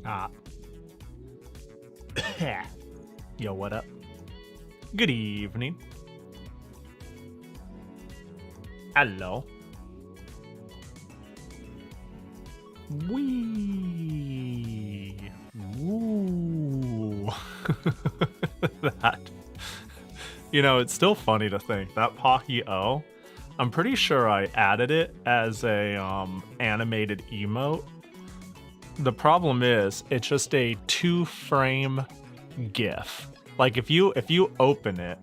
Ah. Yo, what up? Good evening. Hello. Wee. Woo. That. You know, it's still funny to think that Pahi O, I'm pretty sure I added it as a animated emote. The problem is it's just a 2-frame GIF. Like if you open it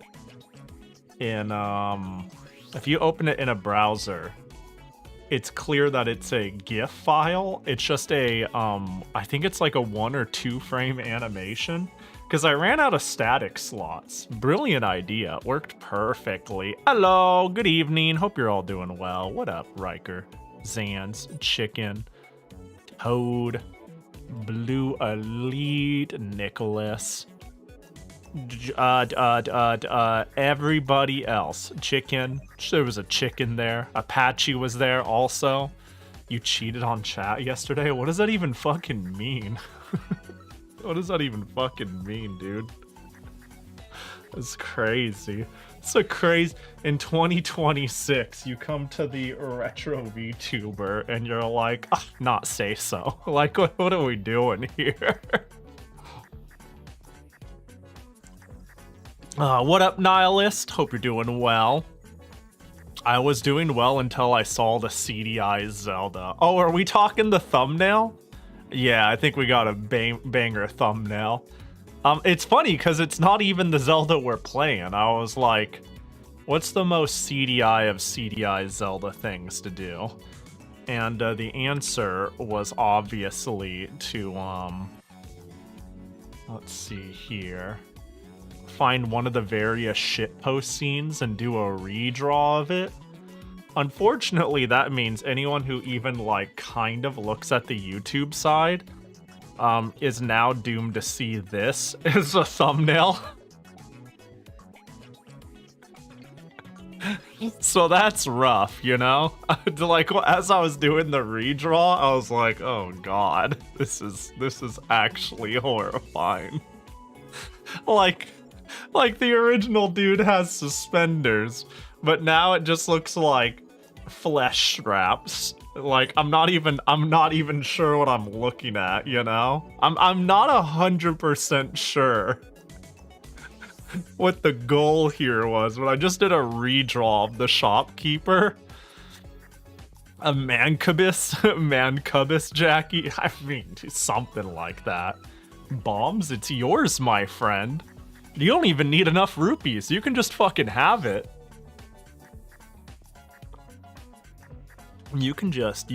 in a browser, it's clear that it's a GIF file. It's just a I think it's like a 1 or 2 frame animation. Because I ran out of static slots. Brilliant idea. Worked perfectly. Hello, good evening. Hope you're all doing well. What up, Riker? Zans, Chicken, Toad, Blue Elite, Nicholas, everybody else. Chicken. There was a chicken there. Apache was there also. You cheated on chat yesterday? What does that even fucking mean? What does that even fucking mean, dude? It's crazy. It's a crazy. In 2026, you come to the retro VTuber and you're like, oh, not say so. Like, what are we doing here? What up, Nihilist? Hope you're doing well. I was doing well until I saw the CDI Zelda. Oh, are we talking the thumbnail? Yeah, I think we got a banger thumbnail. It's funny because it's not even the Zelda we're playing. I was like, what's the most CDI of CDI Zelda things to do? And the answer was obviously to, let's see here. Find one of the various shitpost scenes and do a redraw of it. Unfortunately, that means anyone who even, like, kind of looks at the YouTube side is now doomed to see this as a thumbnail. So that's rough, you know? Like, as I was doing the redraw, I was like, oh god, this is actually horrifying. Like the original dude has suspenders, but now it just looks like flesh straps. Like I'm not even sure what I'm looking at, you know? I'm not 100% sure what the goal here was, but I just did a redraw of the shopkeeper. A mancubus Jackie. I mean, something like that. Bombs, it's yours, my friend. You don't even need enough rupees. You can just fucking have it. You can just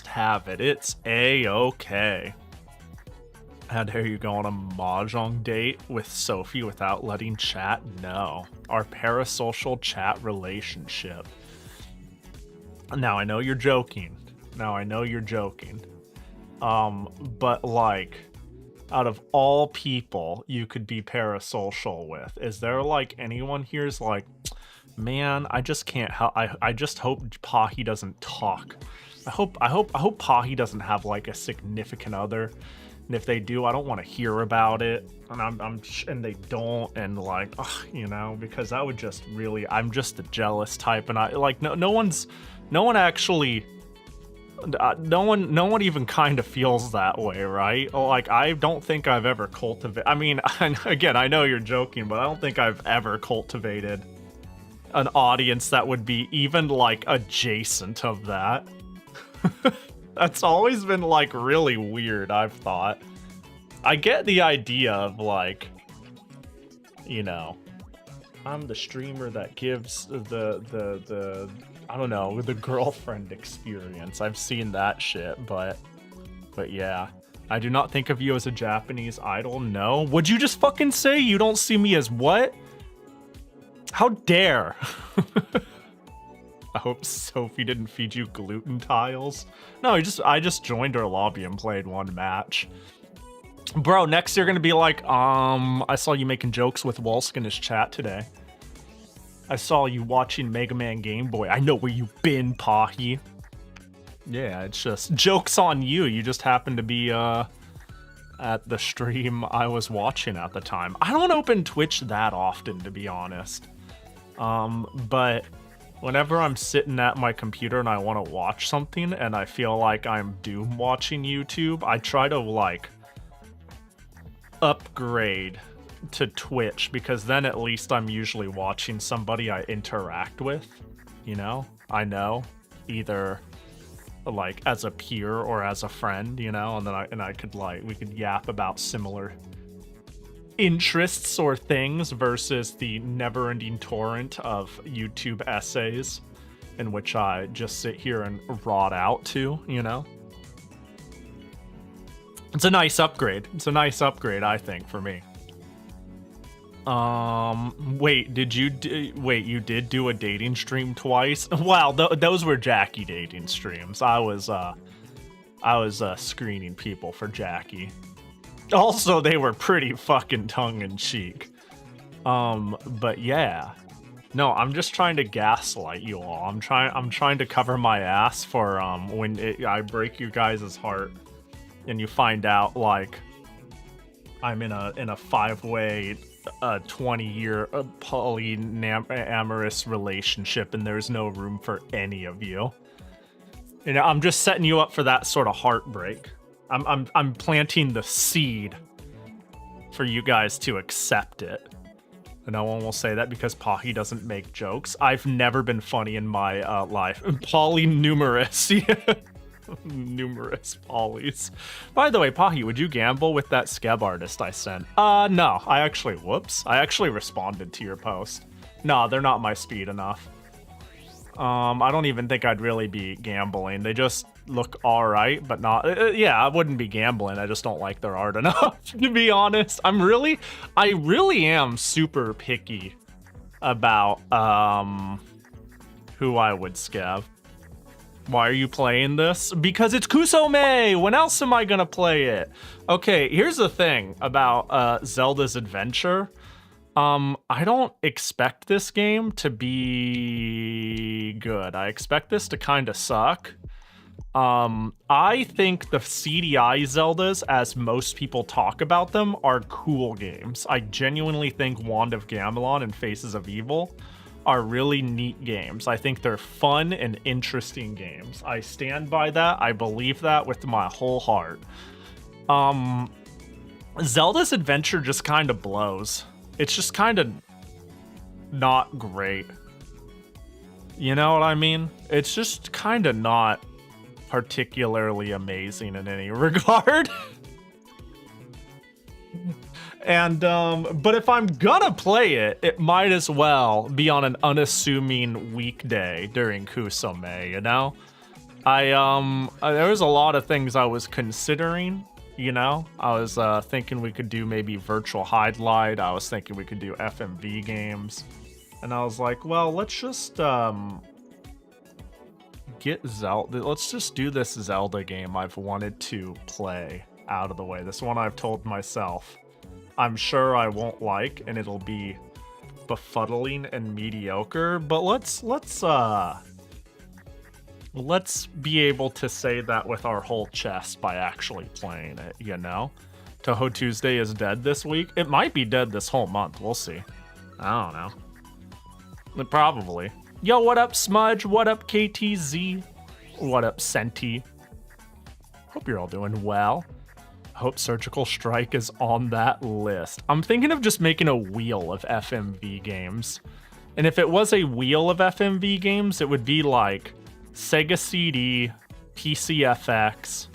have it. It's a-okay. How dare you go on a mahjong date with Sophie without letting chat know? Our parasocial chat relationship. Now I know you're joking. But like, out of all people you could be parasocial with, is there like anyone here's like, man, I just can't help. I just hope Pahi doesn't talk. I hope Pahi doesn't have like a significant other, and if they do, I don't want to hear about it. And and they don't, and like, ugh, you know, because that would just really, I'm just the jealous type, and I like no one even kind of feels that way, right? Like, I don't think I've ever cultivated. I mean, again, I know you're joking, but I don't think I've ever cultivated an audience that would be even like adjacent of that. That's always been like really weird, I've thought. I get the idea of like, you know, I'm the streamer that gives the I don't know, the girlfriend experience. I've seen that shit, but yeah. I do not think of you as a Japanese idol, no. Would you just fucking say you don't see me as what? How dare? I hope Sophie didn't feed you gluten tiles. No, I just joined her lobby and played one match. Bro, next you're gonna be like, I saw you making jokes with Wolsk in his chat today. I saw you watching Mega Man Game Boy. I know where you've been, Pahi. Yeah, it's just jokes on you. You just happen to be at the stream I was watching at the time. I don't open Twitch that often, to be honest. But whenever I'm sitting at my computer and I want to watch something and I feel like I'm doom watching YouTube, I try to like upgrade to Twitch, because then at least I'm usually watching somebody I interact with, you know? I know, either like as a peer or as a friend, you know, and then I could like, we could yap about similar interests or things versus the never-ending torrent of YouTube essays in which I just sit here and rot out to, you know? It's a nice upgrade. It's a nice upgrade, I think, for me. Wait, you did do a dating stream twice? Wow, those were Jackie dating streams. I was screening people for Jackie. Also, they were pretty fucking tongue-in-cheek. But yeah. No, I'm just trying to gaslight you all. I'm trying to cover my ass for when I break you guys' heart and you find out like I'm in a 5-way 20-year polyamorous relationship and there's no room for any of you. You know, I'm just setting you up for that sort of heartbreak. I'm planting the seed for you guys to accept it. And no one will say that because Pahi doesn't make jokes. I've never been funny in my life. Polynumerous. Numerous polys. By the way, Pahi, would you gamble with that Skeb artist I sent? No. I actually responded to your post. No, they're not my speed enough. I don't even think I'd really be gambling. They just look alright, but not... yeah, I wouldn't be gambling. I just don't like their art enough, to be honest. I really am super picky about, who I would Skeb. Why are you playing this? Because it's Kusome! When else am I gonna play it? Okay, here's the thing about Zelda's Adventure. I don't expect this game to be good. I expect this to kind of suck. I think the CDI Zeldas, as most people talk about them, are cool games. I genuinely think Wand of Gamelon and Faces of Evil are really neat games. I think they're fun and interesting games. I stand by that. I believe that with my whole heart. Zelda's Adventure just kind of blows. It's just kind of not great. You know what I mean? It's just kind of not particularly amazing in any regard. And, but if I'm gonna play it, it might as well be on an unassuming weekday during Kusome, you know? There was a lot of things I was considering, you know? I was, thinking we could do maybe Virtual Highlight. I was thinking we could do FMV games. And I was like, well, let's just, get Zelda. Let's just do this Zelda game I've wanted to play out of the way. This one I've told myself I'm sure I won't like, and it'll be befuddling and mediocre, but let's be able to say that with our whole chest by actually playing it, you know? Toho Tuesday is dead this week. It might be dead this whole month. We'll see. I don't know. Probably. Yo, what up, Smudge? What up, KTZ? What up, Senti? Hope you're all doing well. Hope Surgical Strike is on that list. I'm thinking of just making a wheel of FMV games. And if it was a wheel of FMV games, it would be like Sega CD, PCFX.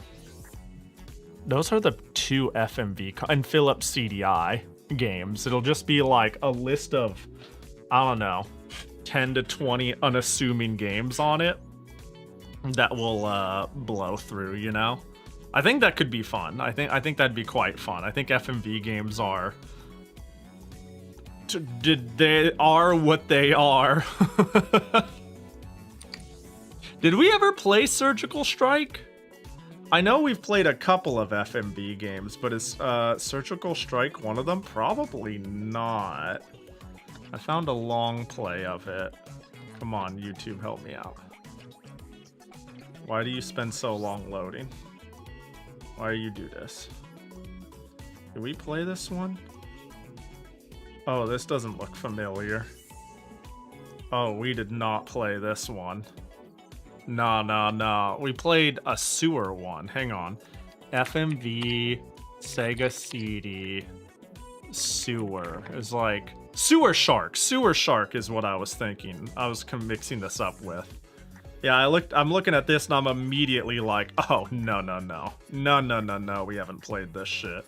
Those are the two FMV and Philips CDI games. It'll just be like a list of, I don't know, 10 to 20 unassuming games on it that will blow through, you know? I think that could be fun. I think that'd be quite fun. I think FMV games are... they are what they are. Did we ever play Surgical Strike? I know we've played a couple of FMV games, but is Surgical Strike one of them? Probably not. I found a long play of it. Come on, YouTube, help me out. Why do you spend so long loading? Why do you do this? Did we play this one? Oh, this doesn't look familiar. Oh, we did not play this one. No. We played a sewer one. Hang on. FMV, Sega CD, sewer. It's like Sewer Shark. Sewer Shark is what I was thinking. I was mixing this up with. Yeah, I'm looking at this and I'm immediately like, oh, no. No, we haven't played this shit.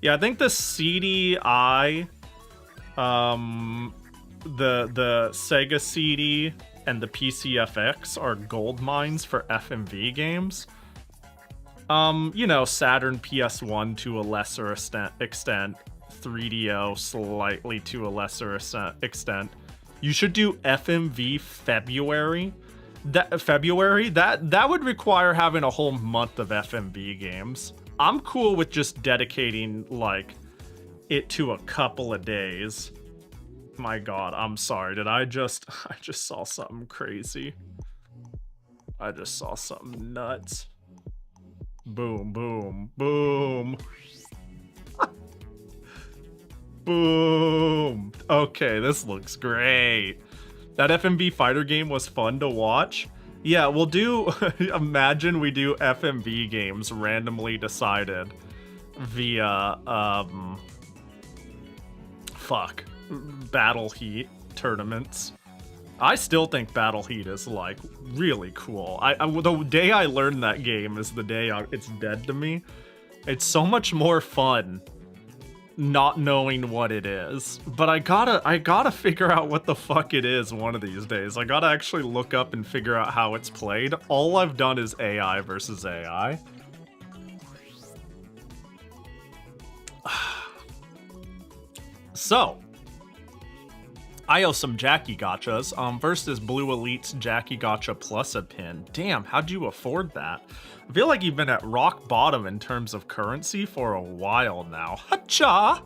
Yeah, I think the CDI, the Sega CD and the PCFX are gold mines for FMV games. You know, Saturn, PS1 to a lesser extent, 3DO slightly to a lesser extent. You should do FMV February. That would require having a whole month of FMV games. I'm cool with just dedicating like it to a couple of days. My god, I'm sorry. I just saw something crazy. I just saw something nuts. Boom, boom, boom. Boom. Okay, this looks great. That FMV fighter game was fun to watch. Yeah, we'll do... Imagine we do FMV games randomly decided via, Battle Heat tournaments. I still think Battle Heat is, like, really cool. The day I learned that game is the day it's dead to me. It's so much more fun not knowing what it is. But I gotta figure out what the fuck it is one of these days. I gotta actually look up and figure out how it's played. All I've done is AI versus AI. So, I owe some Jackie gotchas. First is Blue Elite's Jackie Gotcha plus a pin. Damn, how'd you afford that? I feel like you've been at rock bottom in terms of currency for a while now. Hacha!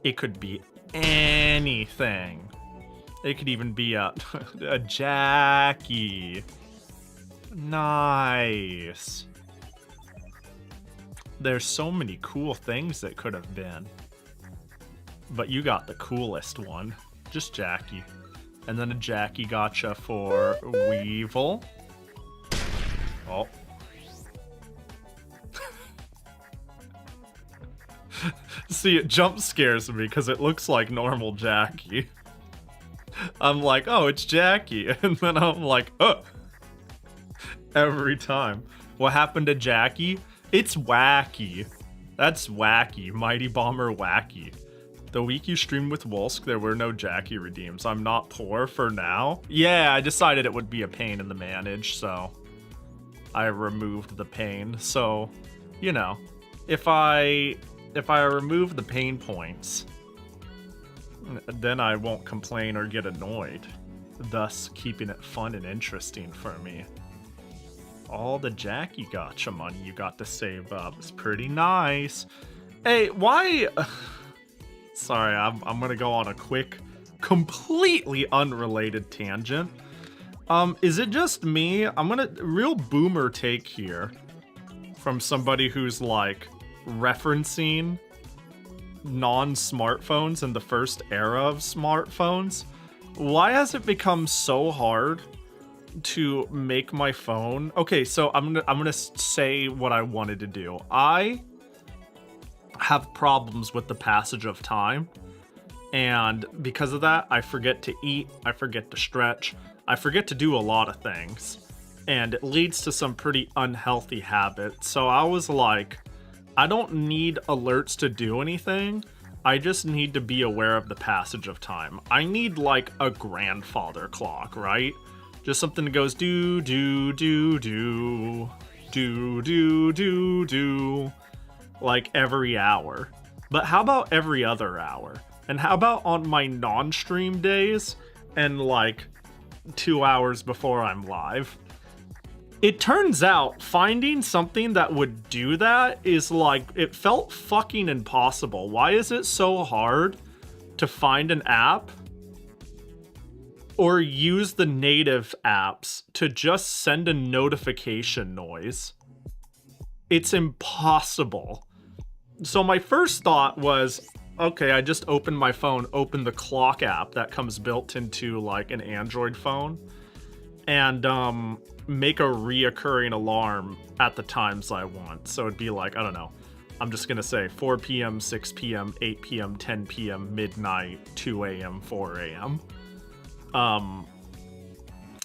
It could be anything. It could even be a Jackie. Nice. There's so many cool things that could have been. But you got the coolest one. Just Jackie. And then a Jackie gotcha for Weevil. Oh. See, it jump scares me because it looks like normal Jackie. I'm like, oh, it's Jackie. And then I'm like, oh. Every time. What happened to Jackie? It's wacky. That's wacky. Mighty Bomber wacky. The week you streamed with Wolsk, there were no Jackie redeems. I'm not poor for now. Yeah, I decided it would be a pain in the manage, so I removed the pain. So, you know, if I remove the pain points, then I won't complain or get annoyed, thus keeping it fun and interesting for me. All the Jackie gotcha money you got to save up is pretty nice. Hey, why... Sorry, I'm gonna go on a quick, completely unrelated tangent. Is it just me? I'm gonna real boomer take here from somebody who's like referencing non-smartphones in the first era of smartphones. Why has it become so hard to make my phone? Okay, so I'm gonna say what I wanted to do. I have problems with the passage of time, and because of that I forget to eat, I forget to stretch, I forget to do a lot of things, and it leads to some pretty unhealthy habits. So I was like, I don't need alerts to do anything, I just need to be aware of the passage of time. I need like a grandfather clock, right? Just something that goes do do do do do do do do like every hour. But how about every other hour? And how about on my non-stream days and like 2 hours before I'm live? It turns out finding something that would do that is like, it felt fucking impossible. Why is it so hard to find an app or use the native apps to just send a notification noise? It's impossible So my first thought was, okay, I just opened my phone, opened the clock app that comes built into like an Android phone, and make a reoccurring alarm at the times I want. So it'd be like, I don't know, I'm just gonna say 4 p.m., 6 p.m., 8 p.m., 10 p.m., midnight, 2 a.m., 4 a.m.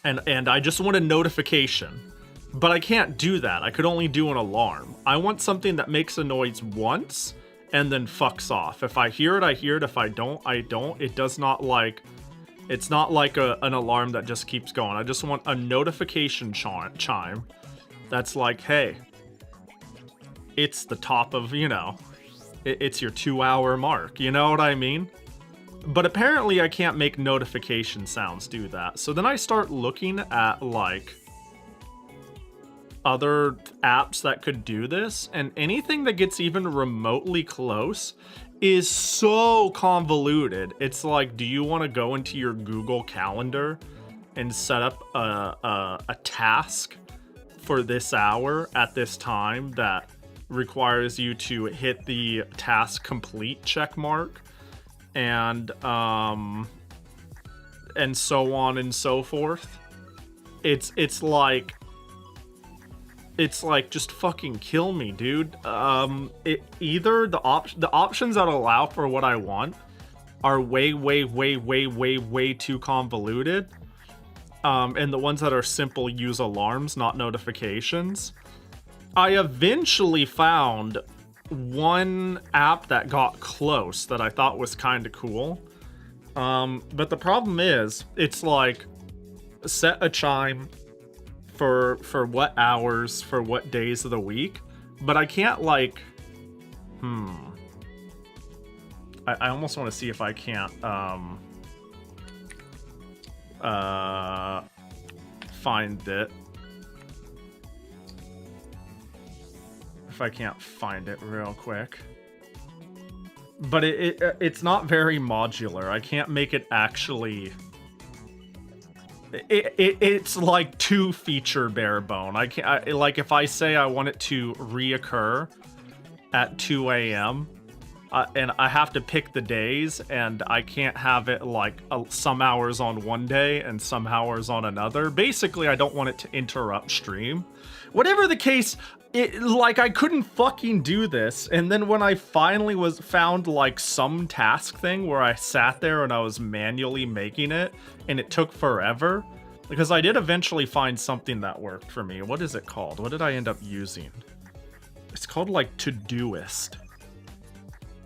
And I just want a notification. But I can't do that. I could only do an alarm. I want something that makes a noise once and then fucks off. If I hear it, I hear it. If I don't, I don't. It does not like... It's not like an alarm that just keeps going. I just want a notification chime that's like, hey, it's the top of, you know, it's your 2-hour mark. You know what I mean? But apparently I can't make notification sounds do that. So then I start looking at, like, other apps that could do this, and anything that gets even remotely close is so convoluted. It's like, do you want to go into your Google Calendar and set up a task for this hour at this time that requires you to hit the task complete check mark, and so on and so forth? It's like just fucking kill me, dude. Either the options that allow for what I want are way too convoluted, and the ones that are simple use alarms, not notifications. I eventually found one app that got close that I thought was kind of cool, but the problem is, it's like, set a chime for what hours, for what days of the week, but I can't, like, I almost want to see if I can't find it. If I can't find it real quick. But it's not very modular. I can't make it actually... It's like too feature bare bone. Like, if I say I want it to reoccur at 2 a.m. And I have to pick the days, and I can't have it like some hours on one day and some hours on another. Basically, I don't want it to interrupt stream. Whatever the case, I couldn't fucking do this. And then when I finally found like some task thing where I sat there and I was manually making it, and it took forever, because I did eventually find something that worked for me. What is it called? What did I end up using? It's called like Todoist.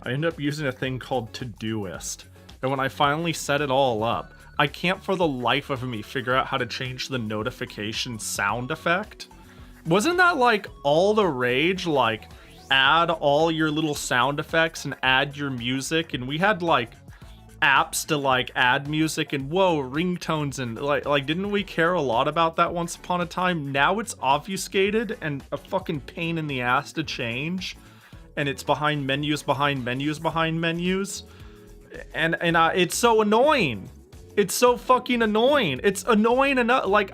I ended up using a thing called Todoist. And when I finally set it all up, I can't for the life of me figure out how to change the notification sound effect. Wasn't that like all the rage? Like, add all your little sound effects and add your music, and we had like apps to like add music and whoa, ringtones, and like didn't we care a lot about that once upon a time? Now it's obfuscated and a fucking pain in the ass to change, and it's behind menus behind menus behind menus, and it's so annoying. It's so fucking annoying. It's annoying enough. Like,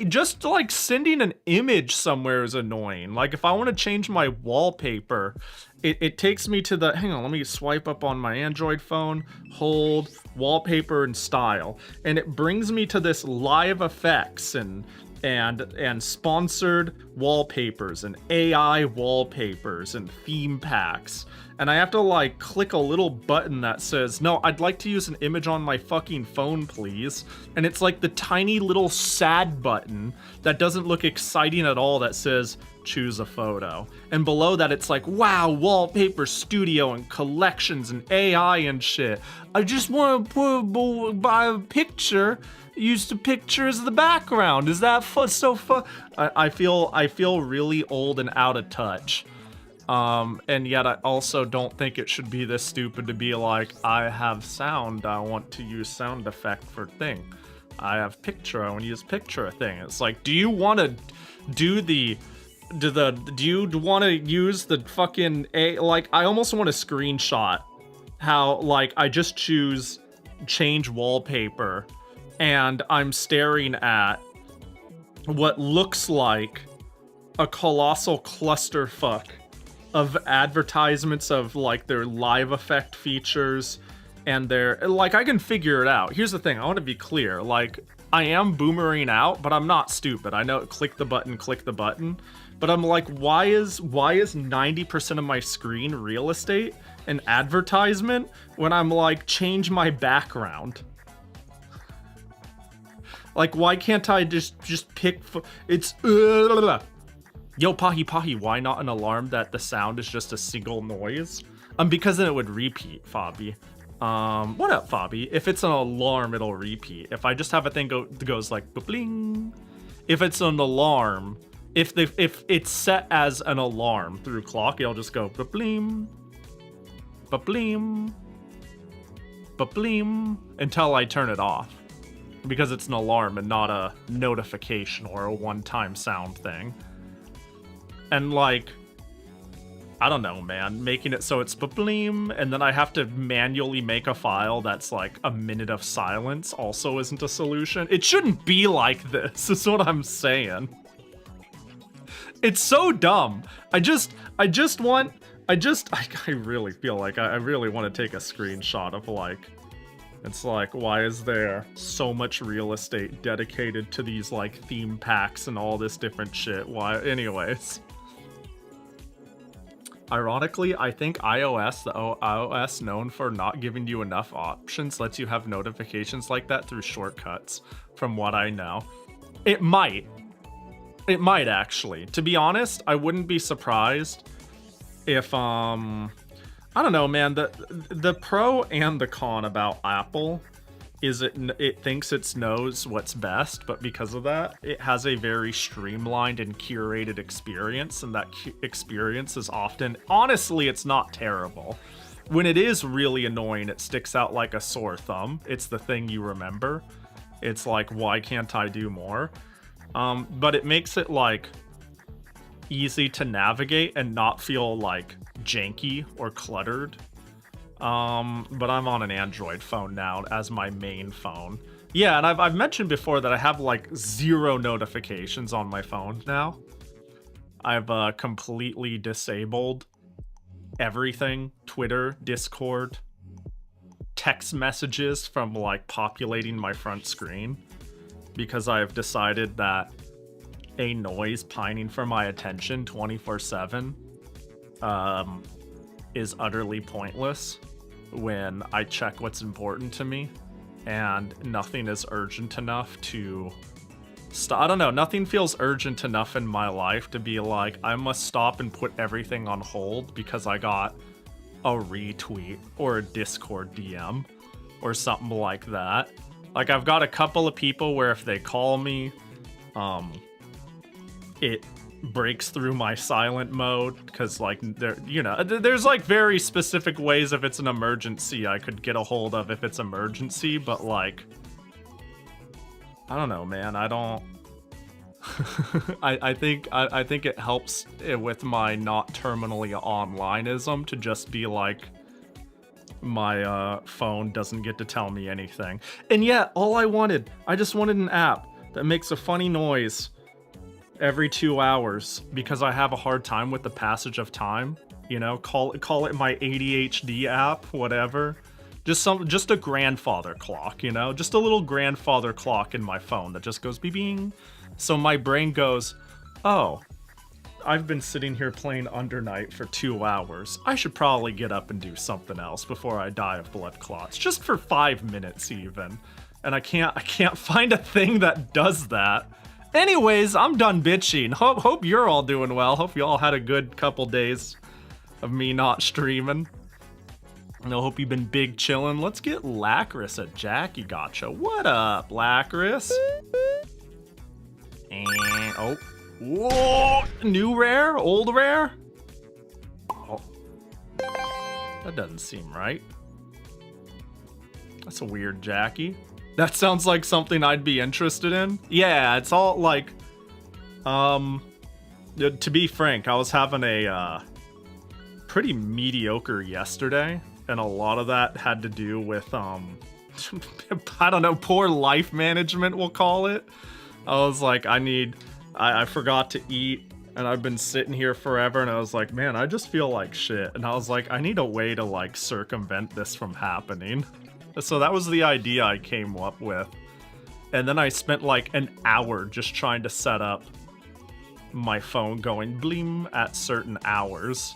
just like sending an image somewhere is annoying. Like, if I want to change my wallpaper, it takes me to the, hang on, let me swipe up on my Android phone, hold, wallpaper and style. And it brings me to this live effects and sponsored wallpapers and AI wallpapers and theme packs. And I have to like click a little button that says, no, I'd like to use an image on my fucking phone, please. And it's like the tiny little sad button that doesn't look exciting at all that says, choose a photo. And below that, it's like, wow, wallpaper studio and collections and AI and shit. I just want to buy a picture. Use the picture as the background. Is that so fun? I feel really old and out of touch. And yet I also don't think it should be this stupid to be like, I have sound, I want to use sound effect for thing. I have picture, I want to use picture thing. It's like, do you want to do do you want to use the fucking like, I almost want to screenshot how like I just choose change wallpaper and I'm staring at what looks like a colossal clusterfuck of advertisements of like their live effect features and their like I can figure it out. Here's the thing, I want to be clear, like I am boomering out, but I'm not stupid. I know click the button, but I'm like, why is 90% of my screen real estate an advertisement when I'm like change my background? Like, why can't I just pick it's yo, Pahi, why not an alarm that the sound is just a single noise? Because then it would repeat, Fabi. What up, Fabi? If it's an alarm, it'll repeat. If I just have a thing goes like bling. If it's an alarm, if it's set as an alarm through clock, it'll just go bling, bling, bling until I turn it off. Because it's an alarm and not a notification or a one-time sound thing. And like, I don't know, man, making it so it's bableem, and then I have to manually make a file that's like a minute of silence also isn't a solution. It shouldn't be like this, is what I'm saying. It's so dumb. I really feel like I really want to take a screenshot of like, it's like, why is there so much real estate dedicated to these like theme packs and all this different shit? Why? Anyways. Ironically, I think iOS, the iOS known for not giving you enough options, lets you have notifications like that through shortcuts, from what I know. It might. It might actually. To be honest, I wouldn't be surprised if, I don't know, man. The pro and the con about Apple is it thinks it knows what's best, but because of that, it has a very streamlined and curated experience, and that experience is often, honestly, it's not terrible. When it is really annoying, it sticks out like a sore thumb. It's the thing you remember. It's like, why can't I do more? But it makes it like easy to navigate and not feel like janky or cluttered. But I'm on an Android phone now as my main phone. Yeah, and I've mentioned before that I have like 0 notifications on my phone now. I've completely disabled everything. Twitter, Discord, text messages from like populating my front screen, because I've decided that a noise pining for my attention 24/7 is utterly pointless when I check what's important to me, and nothing is urgent enough to stop. I don't know, nothing feels urgent enough in my life to be like, I must stop and put everything on hold because I got a retweet or a Discord DM or something like that. Like, I've got a couple of people where if they call me, it breaks through my silent mode, because like there's like very specific ways if it's an emergency I could get a hold of if it's emergency, but like, I don't know, man. I don't I think it helps with my not terminally onlineism to just be like, my phone doesn't get to tell me anything. And yet I just wanted an app that makes a funny noise every 2 hours, because I have a hard time with the passage of time, you know, call it my ADHD app, whatever. Just a grandfather clock, you know, just a little grandfather clock in my phone that just goes bing. So my brain goes, oh, I've been sitting here playing Undernight for 2 hours. I should probably get up and do something else before I die of blood clots, just for 5 minutes even. And I can't find a thing that does that. Anyways, I'm done bitching. Hope you're all doing well. Hope you all had a good couple days of me not streaming. And I hope you've been big chilling. Let's get Lacris at Jackie Gotcha. What up, Lacris? And oh, whoa! New rare, old rare. Oh, that doesn't seem right. That's a weird Jackie. That sounds like something I'd be interested in. Yeah, it's all like, to be frank, I was having a pretty mediocre yesterday, and a lot of that had to do with, I don't know, poor life management, we'll call it. I was like, I forgot to eat and I've been sitting here forever, and I was like, man, I just feel like shit. And I was like, I need a way to like circumvent this from happening. So that was the idea I came up with. And then I spent like an hour just trying to set up my phone going bleem at certain hours.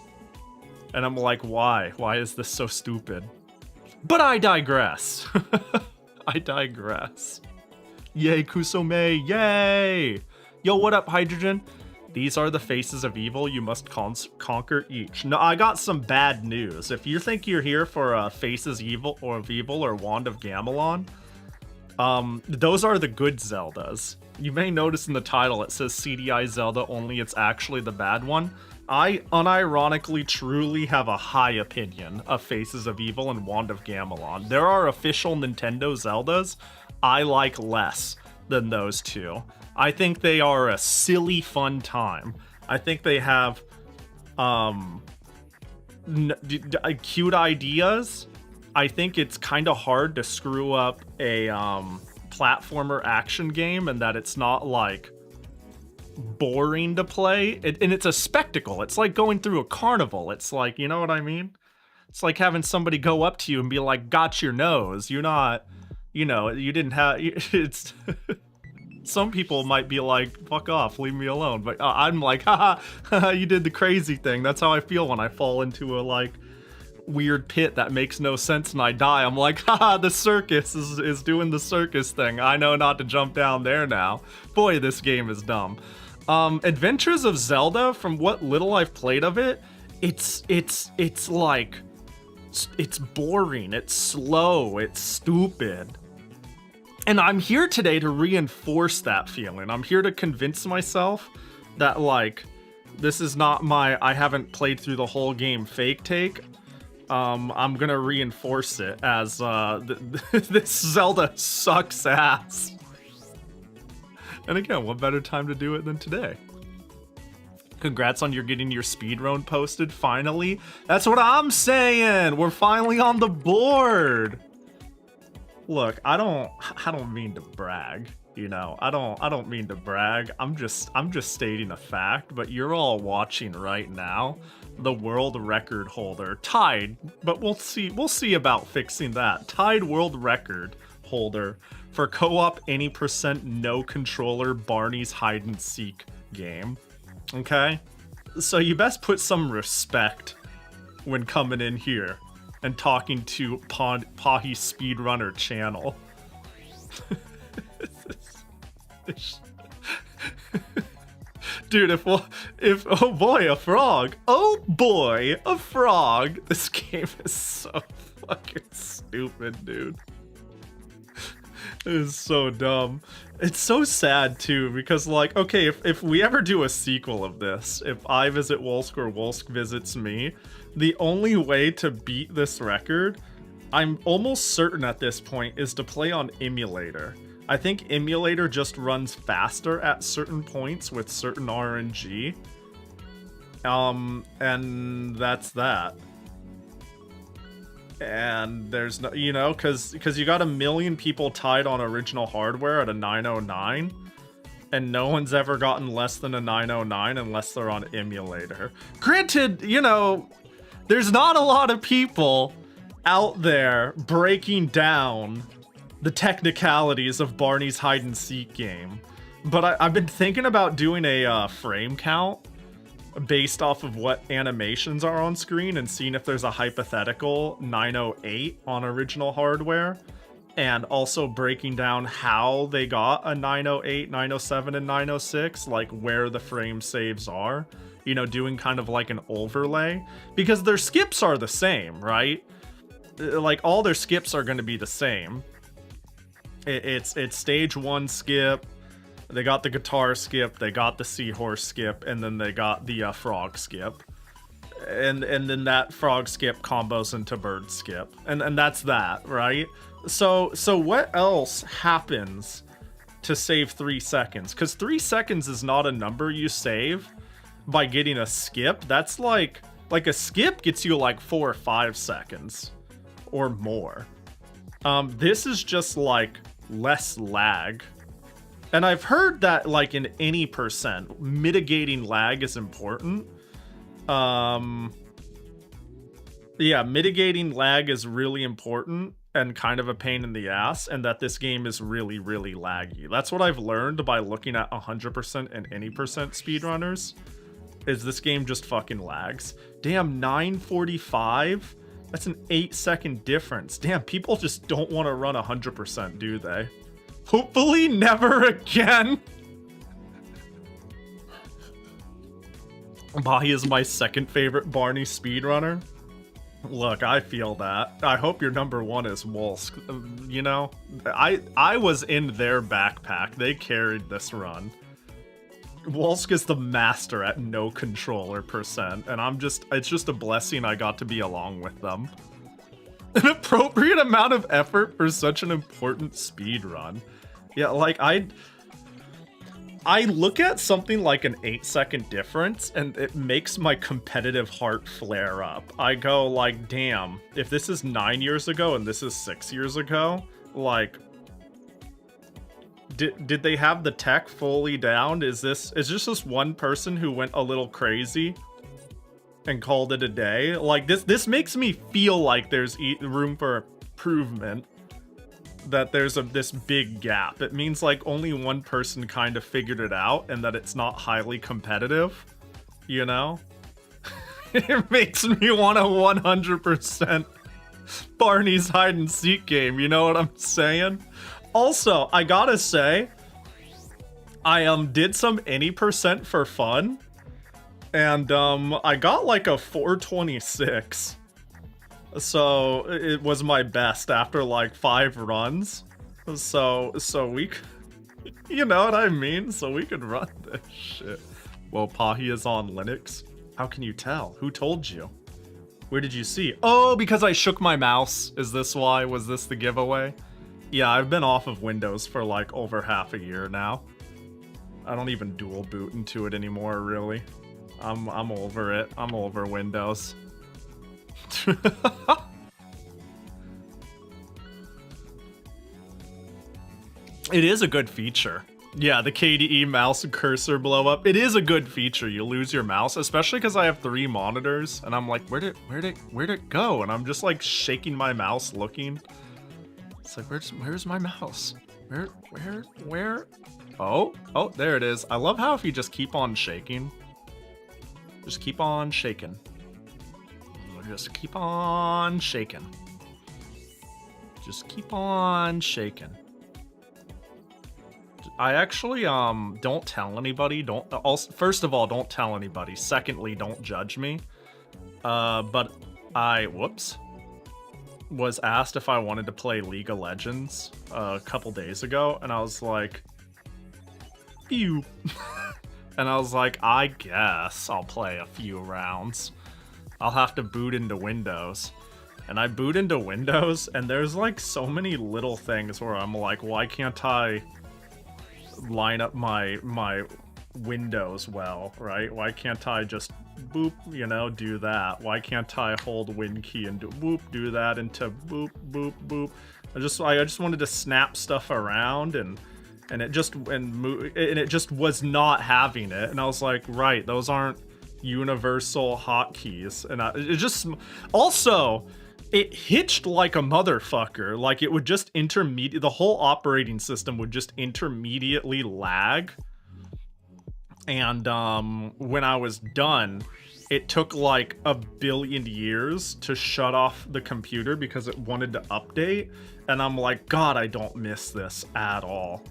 And I'm like, why? Why is this so stupid? But I digress. I digress. Yay, Kusome, yay! Yo, what up, Hydrogen? These are the faces of evil. You must conquer each. No, I got some bad news. If you think you're here for Faces Evil or Wand of Gamelon, those are the good Zeldas. You may notice in the title it says CDI Zelda, only it's actually the bad one. I unironically truly have a high opinion of Faces of Evil and Wand of Gamelon. There are official Nintendo Zeldas I like less than those two. I think they are a silly fun time. I think they have cute ideas. I think it's kind of hard to screw up a platformer action game, and that it's not like boring to play, and it's a spectacle. It's like going through a carnival. It's like, you know what I mean? It's like having somebody go up to you and be like, got your nose. You're not, you know, you didn't have, it's some people might be like, fuck off, leave me alone, but I'm like, haha, you did the crazy thing. That's how I feel when I fall into a like weird pit that makes no sense and I die. I'm like, haha, the circus is doing the circus thing. I know not to jump down there now. Boy, this game is dumb. Adventures of Zelda, from what little I've played of it, it's like, it's boring, it's slow, it's stupid. And I'm here today to reinforce that feeling. I'm here to convince myself that like, this is not my, I haven't played through the whole game fake take. I'm gonna reinforce it as this Zelda sucks ass. And again, what better time to do it than today? Congrats on getting your speedrun posted, finally. That's what I'm saying. We're finally on the board. Look, I don't mean to brag, you know. I don't mean to brag. I'm just stating a fact, but you're all watching right now. The world record holder, tied, but we'll see about fixing that. Tied world record holder for co-op any % no controller Barney's hide and seek game. Okay? So you best put some respect when coming in here and talking to Pahi Speedrunner channel. Dude, if oh boy, a frog. Oh boy, a frog. This game is so fucking stupid, dude. It is so dumb. It's so sad too, because like, okay, if we ever do a sequel of this, if I visit Wolsk or Wolsk visits me, the only way to beat this record, I'm almost certain at this point, is to play on emulator. I think emulator just runs faster at certain points with certain RNG. And that's that. And there's no, you know, cause you got 1 million people tied on original hardware at a 909, and no one's ever gotten less than a 909 unless they're on emulator. Granted, you know, there's not a lot of people out there breaking down the technicalities of Barney's hide and seek game, but I've been thinking about doing a frame count based off of what animations are on screen and seeing if there's a hypothetical 908 on original hardware, and also breaking down how they got a 908, 907, and 906, like where the frame saves are, you know, doing kind of like an overlay, because their skips are the same, right? Like all their skips are going to be the same. It's stage 1 skip, they got the guitar skip, they got the seahorse skip, and then they got the frog skip. And then that frog skip combos into bird skip. And that's that, right? So what else happens to save 3 seconds? Because 3 seconds is not a number you save by getting a skip. That's like a skip gets you like 4 or 5 seconds or more. This is just like less lag. And I've heard that, like, in any percent, mitigating lag is important. Yeah, mitigating lag is really important and kind of a pain in the ass, and that this game is really, really laggy. That's what I've learned by looking at 100% and any percent speedrunners, is this game just fucking lags. Damn, 945? That's an 8-second difference. Damn, people just don't want to run 100%, do they? Hopefully never again. Pahi is my second favorite Barney speedrunner. Look, I feel that. I hope your number one is Wolsk. You know, I was in their backpack. They carried this run. Wolsk is the master at no controller percent, and it's just a blessing I got to be along with them. An appropriate amount of effort for such an important speed run. Yeah, like I look at something like an 8-second difference and it makes my competitive heart flare up. I go like, damn, if this is 9 years ago and this is 6 years ago, like, did they have the tech fully down? Is this just one person who went a little crazy and called it a day? Like, this makes me feel like there's room for improvement. That there's this big gap. It means like only one person kind of figured it out and that it's not highly competitive, you know? It makes me want a 100% Barney's hide and seek game, you know what I'm saying? Also, I gotta say, I did some any percent for fun, and I got like a 426. So it was my best after like 5 runs. So we, you know what I mean? So we could run this shit. Well, Pahi is on Linux. How can you tell? Who told you? Where did you see? Oh, because I shook my mouse. Is this why? Was this the giveaway? Yeah, I've been off of Windows for like over half a year now. I don't even dual boot into it anymore, really. I'm over it. I'm over Windows. It is a good feature. Yeah, the KDE mouse and cursor blow up. It is a good feature. You lose your mouse, especially because I have 3 monitors, and I'm like, where'd it go? And I'm just like shaking my mouse, looking. It's like, where's my mouse? Where? Oh, there it is. I love how if you just keep on shaking, just keep on shaking. Just keep on shaking. Just keep on shaking. I actually don't tell anybody. First of all, don't tell anybody. Secondly, don't judge me. But I was asked if I wanted to play League of Legends a couple days ago, and I was like, phew. And I was like, I guess I'll play a few rounds. I'll have to boot into Windows. And I boot into Windows, and there's like so many little things where I'm like, why can't I line up my windows well, right? Why can't I just boop, you know, do that? Why can't I hold Win key and do that into boop, boop, boop? I just wanted to snap stuff around, and it just was not having it. And I was like, right, those aren't universal hotkeys. And it hitched like a motherfucker. Like, it would just the whole operating system would just intermediately lag. And when I was done, it took like 1 billion years to shut off the computer because it wanted to update. And I'm like, God, I don't miss this at all.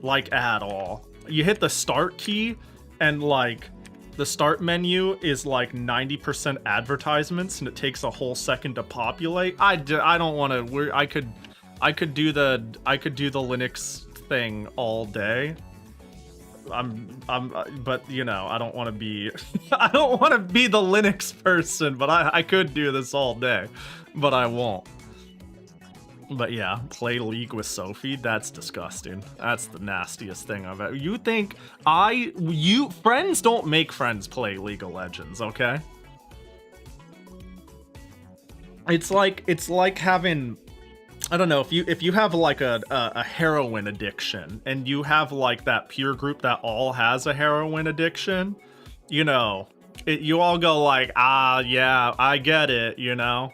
Like, at all. You hit the start key, and like, the start menu is like 90% advertisements, and it takes a whole second to populate. I don't want to. I could do the Linux thing all day. But you know, I don't want to be. I don't want to be the Linux person, but I could do this all day, but I won't. But yeah, play League with Sophie? That's disgusting. That's the nastiest thing I've ever... You think friends don't make friends play League of Legends, okay? It's like having I don't know, if you have like a heroin addiction and you have like that peer group that all has a heroin addiction, you know, you all go like, ah, yeah, I get it, you know.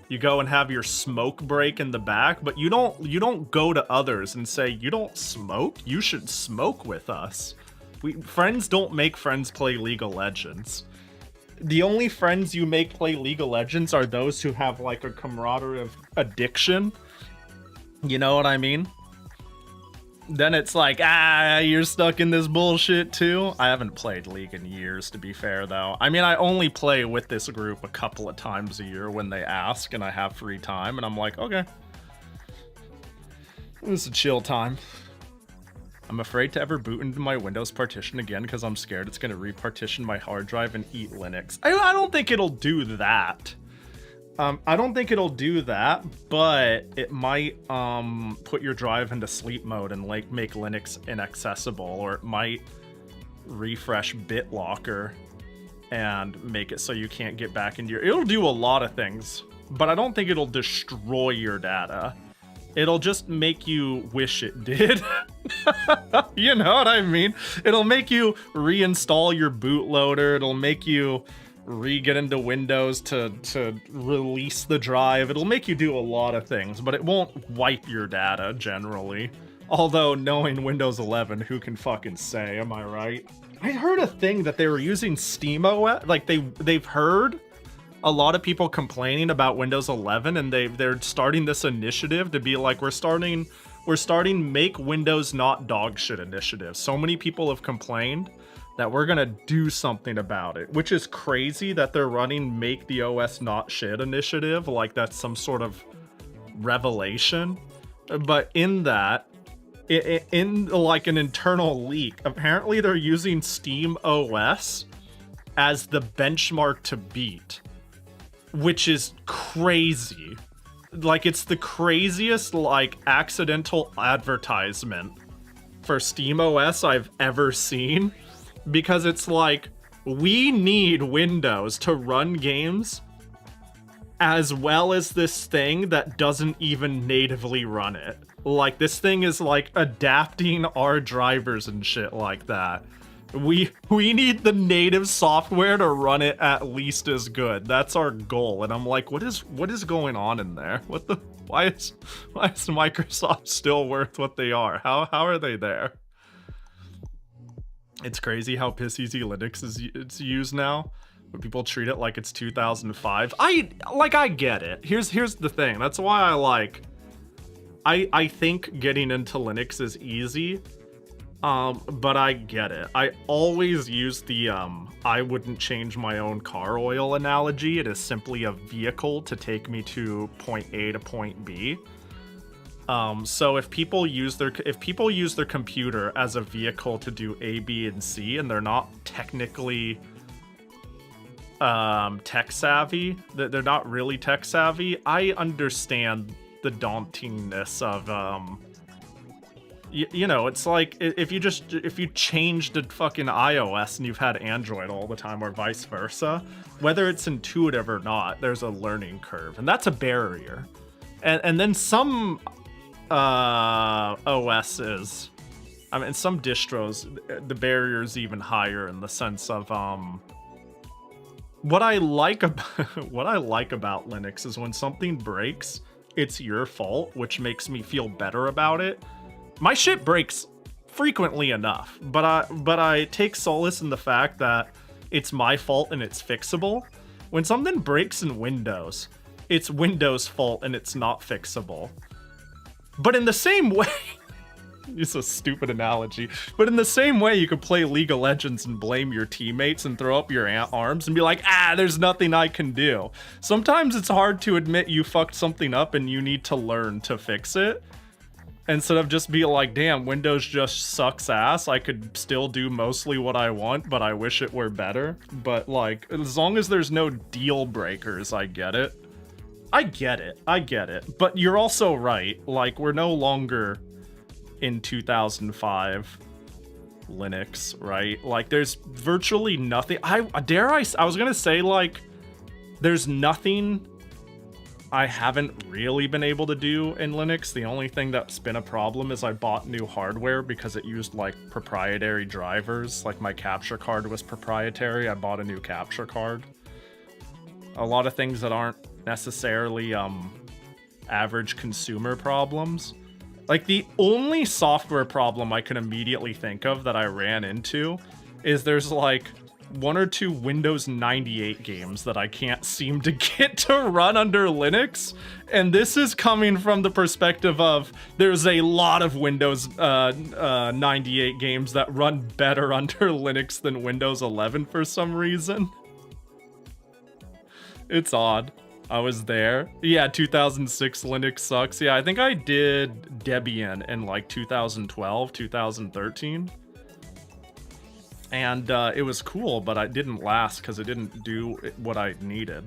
You go and have your smoke break in the back, but you don't go to others and say, you don't smoke? You should smoke with us. Friends don't make friends play League of Legends. The only friends you make play League of Legends are those who have like a camaraderie of addiction. You know what I mean? Then it's like, ah, you're stuck in this bullshit too. I haven't played League in years, to be fair, though. I mean, I only play with this group a couple of times a year when they ask and I have free time, and I'm like, okay. This is a chill time. I'm afraid to ever boot into my Windows partition again because I'm scared it's going to repartition my hard drive and eat Linux. I don't think it'll do that. I don't think it'll do that, but it might put your drive into sleep mode and like make Linux inaccessible, or it might refresh BitLocker and make it so you can't get back into your... It'll do a lot of things, but I don't think it'll destroy your data. It'll just make you wish it did. You know what I mean? It'll make you reinstall your bootloader. It'll make you get into Windows to release the drive. It'll make you do a lot of things, but it won't wipe your data generally. Although, knowing Windows 11, who can fucking say, am I right? I heard a thing that they were using SteamOS, like they've heard a lot of people complaining about Windows 11, and they're starting this initiative to be like, we're starting Make Windows Not Dogshit initiative. So many people have complained that we're gonna do something about it, which is crazy that they're running Make the OS Not Shit initiative like that's some sort of revelation. But in that, in like an internal leak, apparently they're using Steam OS as the benchmark to beat, which is crazy. Like, it's the craziest like accidental advertisement for Steam OS I've ever seen. Because it's like, we need Windows to run games as well as this thing that doesn't even natively run it. Like, this thing is like adapting our drivers and shit like that. We need the native software to run it at least as good. That's our goal. And I'm like, what is going on in there? Why is Microsoft still worth what they are? How are they there? It's crazy how piss-easy Linux it's used now, but people treat it like it's 2005. I get it. Here's the thing. That's why I think getting into Linux is easy. But I get it. I always use the I wouldn't change my own car oil analogy. It is simply a vehicle to take me to point A to point B. So if people use their computer as a vehicle to do A, B, and C, and they're not technically tech savvy, they're not really tech savvy, I understand the dauntingness of you know, it's like if you changed to fucking iOS and you've had Android all the time, or vice versa, whether it's intuitive or not, there's a learning curve, and that's a barrier. And then some OSs, I mean, some distros, the barrier is even higher in the sense of what I like about Linux is when something breaks, it's your fault, which makes me feel better about it. My shit breaks frequently enough, but I take solace in the fact that it's my fault and it's fixable. When something breaks in Windows, it's Windows' fault and it's not fixable. But in the same way, it's a stupid analogy, but in the same way you could play League of Legends and blame your teammates and throw up your arms and be like, there's nothing I can do. Sometimes it's hard to admit you fucked something up and you need to learn to fix it. Instead of just be like, damn, Windows just sucks ass. I could still do mostly what I want, but I wish it were better. But like, as long as there's no deal breakers, I get it. I get it. But you're also right. Like, we're no longer in 2005 Linux, right? Like, there's virtually nothing. I was gonna say, like, there's nothing I haven't really been able to do in Linux. The only thing that's been a problem is I bought new hardware because it used like proprietary drivers. Like my capture card was proprietary. I bought a new capture card. A lot of things that aren't necessarily average consumer problems. Like the only software problem I can immediately think of that I ran into is there's like 1 or 2 Windows 98 games that I can't seem to get to run under Linux. And this is coming from the perspective of there's a lot of Windows 98 games that run better under Linux than Windows 11 for some reason. It's odd. I was there. Yeah, 2006 Linux sucks. Yeah, I think I did Debian in like 2012, 2013. And it was cool, but it didn't last because it didn't do what I needed.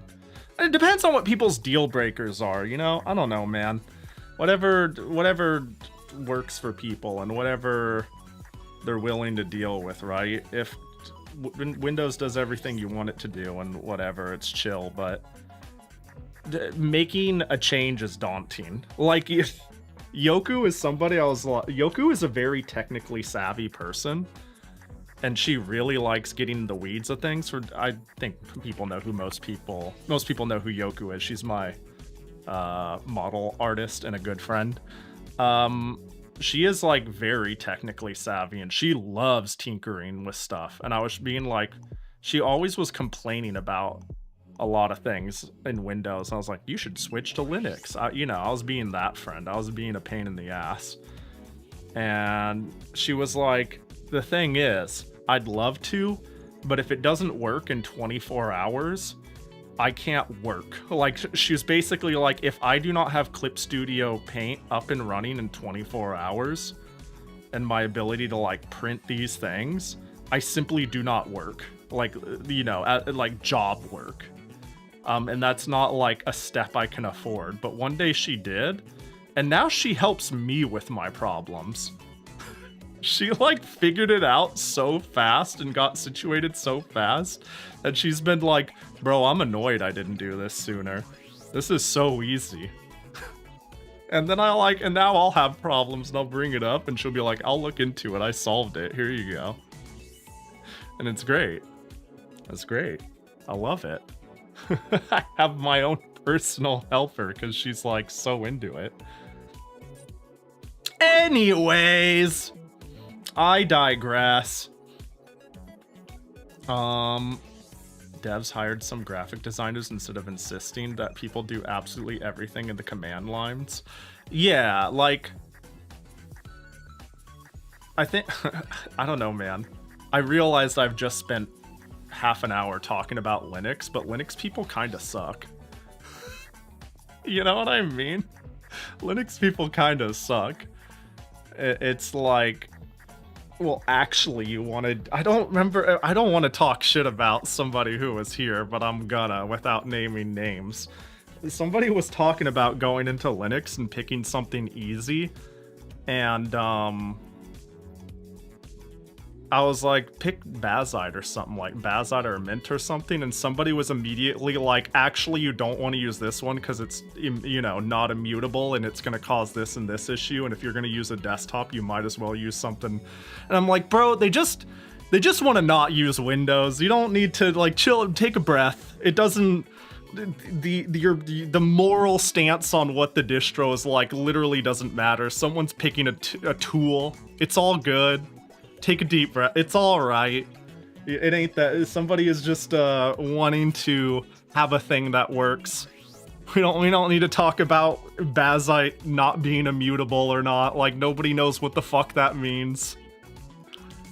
It depends on what people's deal breakers are, you know? I don't know, man. Whatever works for people and whatever they're willing to deal with, right? If Windows does everything you want it to do and whatever, it's chill, but making a change is daunting. Like, if Yoku is somebody Yoku is a very technically savvy person. And she really likes getting the weeds of things. I think people know who most people know who Yoku is. She's my model artist and a good friend. She is like very technically savvy and she loves tinkering with stuff. And I was being like, she always was complaining about a lot of things in Windows. I was like, you should switch to Linux. I was being that friend. I was being a pain in the ass. And she was like, the thing is, I'd love to, but if it doesn't work in 24 hours, I can't work. Like, she was basically like, if I do not have Clip Studio Paint up and running in 24 hours, and my ability to, like, print these things, I simply do not work. Like, you know, like, job work. And that's not, like, a step I can afford. But one day she did, and now she helps me with my problems. She like figured it out so fast and got situated so fast that she's been like, bro, I'm annoyed I didn't do this sooner. This is so easy. And then and now I'll have problems and I'll bring it up and she'll be like, I'll look into it. I solved it. Here you go. And it's great. It's great. I love it. I have my own personal helper because she's like so into it. Anyways. I digress. Devs hired some graphic designers instead of insisting that people do absolutely everything in the command lines. Yeah, like, I think, I don't know, man. I realized I've just spent half an hour talking about Linux, but Linux people kind of suck. You know what I mean? Linux people kind of suck. It's like, well, actually, I don't want to talk shit about somebody who was here, but I'm gonna, without naming names. Somebody was talking about going into Linux and picking something easy, and, I was like, pick Bazite or something, like Bazite or Mint or something, and somebody was immediately like, actually, you don't want to use this one because it's, you know, not immutable and it's going to cause this and this issue, and if you're going to use a desktop, you might as well use something. And I'm like, bro, they just want to not use Windows. You don't need to, like, chill, take a breath. It doesn't, the moral stance on what the distro is like literally doesn't matter. Someone's picking a tool. It's all good. Take a deep breath. It's all right. It ain't that. Somebody is just wanting to have a thing that works. We don't need to talk about Bazite not being immutable or not. Like, nobody knows what the fuck that means.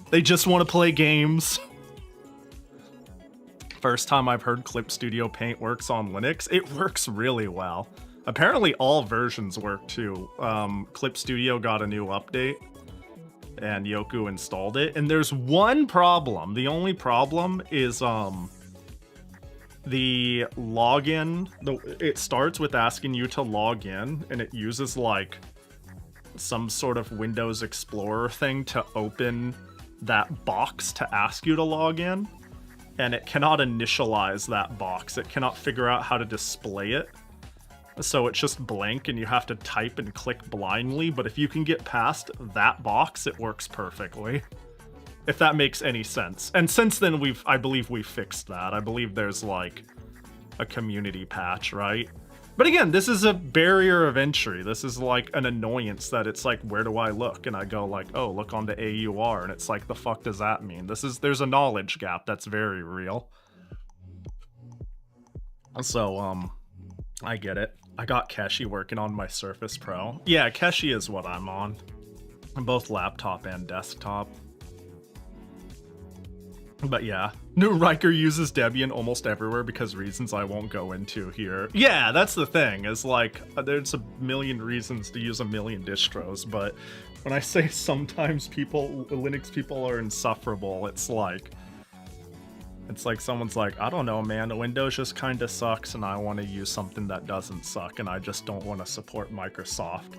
They just want to play games. First time I've heard Clip Studio Paint works on Linux. It works really well. Apparently all versions work too. Clip Studio got a new update. And Yoku installed it, and there's one problem. The only problem is the login. It starts with asking you to log in, and it uses like some sort of Windows Explorer thing to open that box to ask you to log in, and it cannot initialize that box. It cannot figure out how to display it. So it's just blank and you have to type and click blindly, but if you can get past that box, it works perfectly. If that makes any sense. And since then, I believe we've fixed that. I believe there's like a community patch, right? But again, this is a barrier of entry. This is like an annoyance that it's like, where do I look? And I go like, oh, look on the AUR. And it's like, the fuck does that mean? There's a knowledge gap that's very real. So, I get it. I got Keshi working on my Surface Pro. Yeah, Keshi is what I'm on. Both laptop and desktop. But yeah, Nu Riker uses Debian almost everywhere because reasons I won't go into here. Yeah, that's the thing, is like, there's a million reasons to use a million distros, but when I say sometimes Linux people are insufferable, it's like someone's like, I don't know, man, Windows just kinda sucks and I want to use something that doesn't suck and I just don't want to support Microsoft.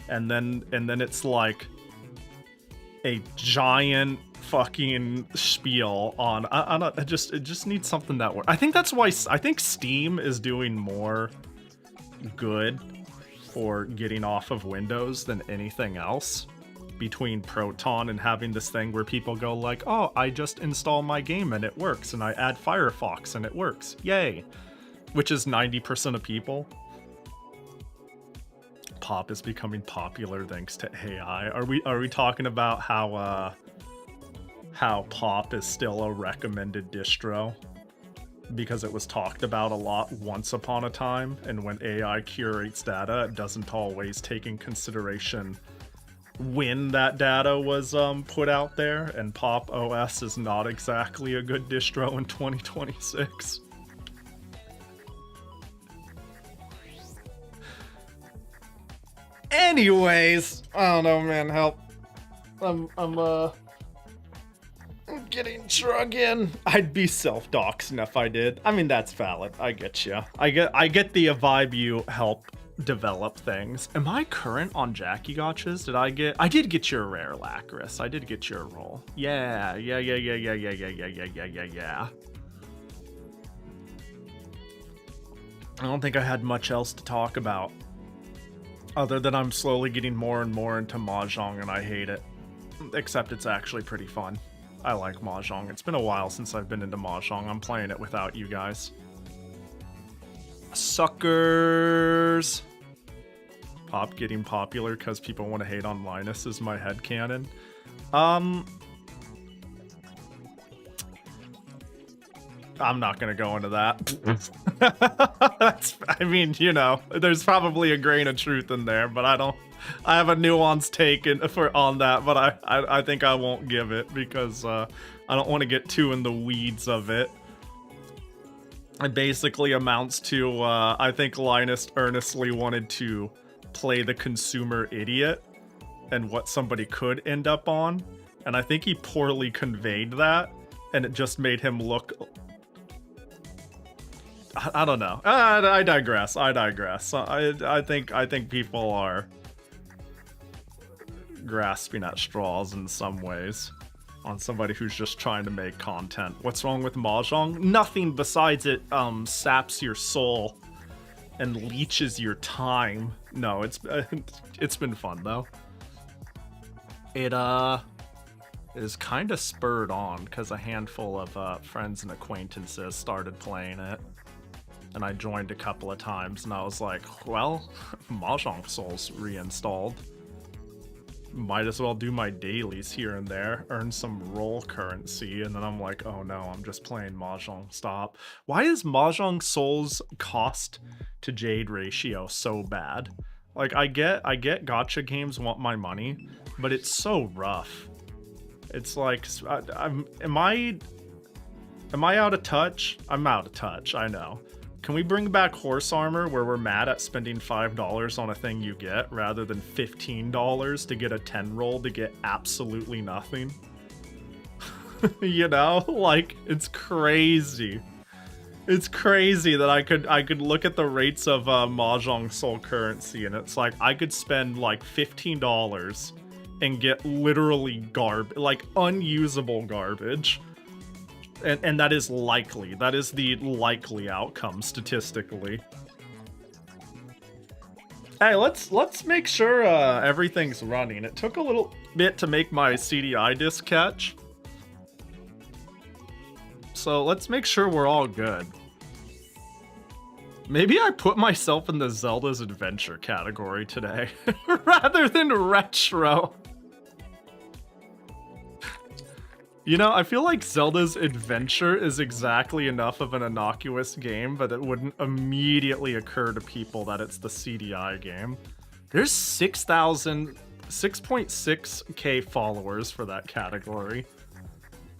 And then it's like a giant fucking spiel on it just needs something that works. I think that's why I think Steam is doing more good for getting off of Windows than anything else, between Proton and having this thing where people go like, oh, I just install my game and it works, and I add Firefox and it works, yay, which is 90% of people. Pop is becoming popular thanks to AI. Are we talking about how Pop is still a recommended distro because it was talked about a lot once upon a time, and when AI curates data, it doesn't always take in consideration when that data was put out there, and Pop OS is not exactly a good distro in 2026. Anyways, I don't know, man. Help! I'm getting drug in. I'd be self-doxing if I did. I mean, that's valid. I get you. I get the vibe you help develop things. Am I current on Jackie Gotchas? I did get your rare Lacris. I did get your roll. Yeah. I don't think I had much else to talk about, other than I'm slowly getting more and more into Mahjong and I hate it. Except it's actually pretty fun. I like Mahjong. It's been a while since I've been into Mahjong. I'm playing it without you guys. Suckers! Pop getting popular because people want to hate on Linus is my headcanon. I'm not gonna go into that. I mean, you know, there's probably a grain of truth in there, but I have a nuanced take on that, but I think I won't give it because I don't want to get too in the weeds of it. It basically amounts to I think Linus earnestly wanted to play the consumer idiot and what somebody could end up on, and I think he poorly conveyed that, and it just made him look. I don't know. I digress. I think people are grasping at straws in some ways on somebody who's just trying to make content. What's wrong with Mahjong? Nothing besides it saps your soul and leeches your time. No, it's been fun though. It is kind of spurred on because a handful of friends and acquaintances started playing it. And I joined a couple of times, and I was like, well, Mahjong Soul's reinstalled. Might as well do my dailies here and there, earn some roll currency, and then I'm like, oh no, I'm just playing Mahjong, stop. Why is Mahjong Soul's cost to Jade ratio so bad? Like, I get gacha games want my money, but it's so rough. It's like, am I out of touch? I'm out of touch, I know. Can we bring back horse armor where we're mad at spending $5 on a thing you get rather than $15 to get a 10 roll to get absolutely nothing? You know, like, it's crazy. It's crazy that I could look at the rates of Mahjong Soul currency, and it's like I could spend like $15 and get literally like unusable garbage. And that is likely. That is the likely outcome statistically. Hey, let's make sure everything's running. It took a little bit to make my CDI disk catch. So let's make sure we're all good. Maybe I put myself in the Zelda's Adventure category today, rather than retro. You know, I feel like Zelda's Adventure is exactly enough of an innocuous game, but it wouldn't immediately occur to people that it's the CDI game. There's 6.6k followers for that category.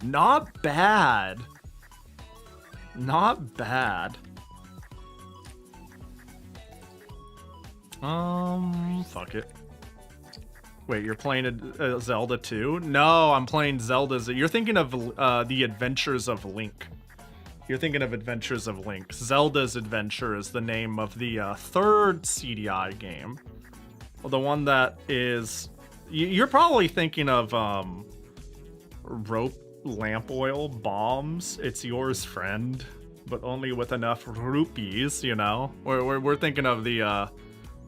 Not bad. Not bad. Fuck it. Wait, you're playing a Zelda too? No, I'm playing Zelda's. You're thinking of The Adventures of Link. You're thinking of Adventures of Link. Zelda's Adventure is the name of the third CDI game. Well, the one that is... You're probably thinking of Rope Lamp Oil Bombs. It's Yours, Friend, but only with enough rupees, you know? We're thinking of the...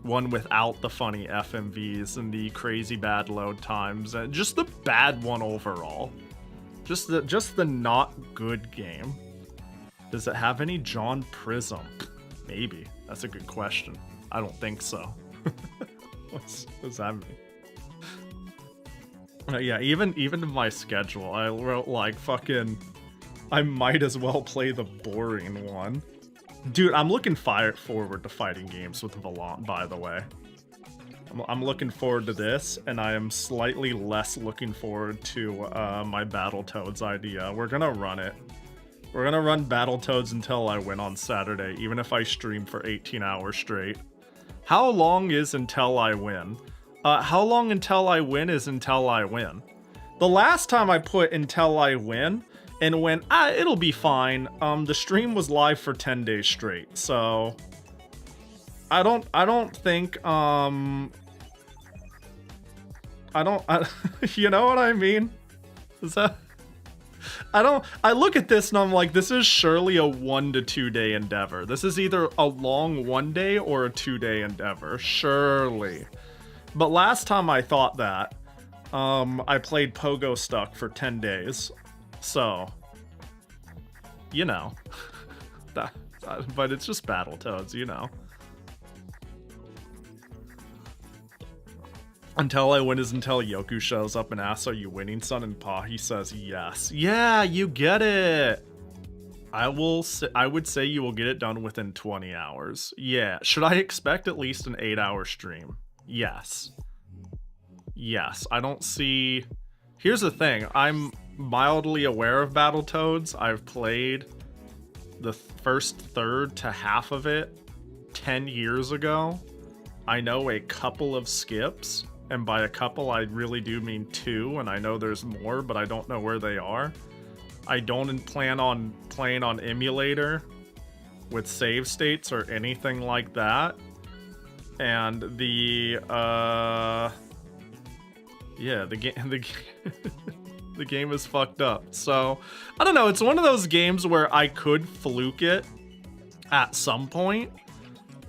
one without the funny FMVs and the crazy bad load times, and just the bad one overall. Just the not good game. Does it have any John Prism? Maybe. That's a good question. I don't think so. What's that mean? Yeah, even in my schedule, I wrote like fucking... I might as well play the boring one. Dude, I'm looking forward to fighting games with Volant, by the way. I'm looking forward to this, and I am slightly less looking forward to my Battletoads idea. We're gonna run it. We're gonna run Battletoads until I win on Saturday, even if I stream for 18 hours straight. How long is until I win? How long until I win is until I win. The last time I put until I win, and went, it'll be fine. The stream was live for 10 days straight, so I don't think, you know what I mean? Is that, I look at this and I'm like, this is surely a 1 to 2 day endeavor. This is either a long 1 day or a 2 day endeavor, surely. But last time I thought that, I played Pogo Stuck for 10 days. So, you know, but it's just Battletoads, you know. Until I win is until Yoku shows up and asks, "Are you winning, son?" And Pahi says yes. Yeah, you get it. I would say you will get it done within 20 hours. Yeah. Should I expect at least an 8-hour stream? Yes. Yes. I don't see... Here's the thing. I'm mildly aware of Battletoads. I've played the first third to half of it 10 years ago. I know a couple of skips, and by a couple I really do mean 2, and I know there's more, but I don't know where they are. I don't plan on playing on emulator with save states or anything like that. And the yeah, the game is fucked up. So, I don't know, it's one of those games where I could fluke it at some point,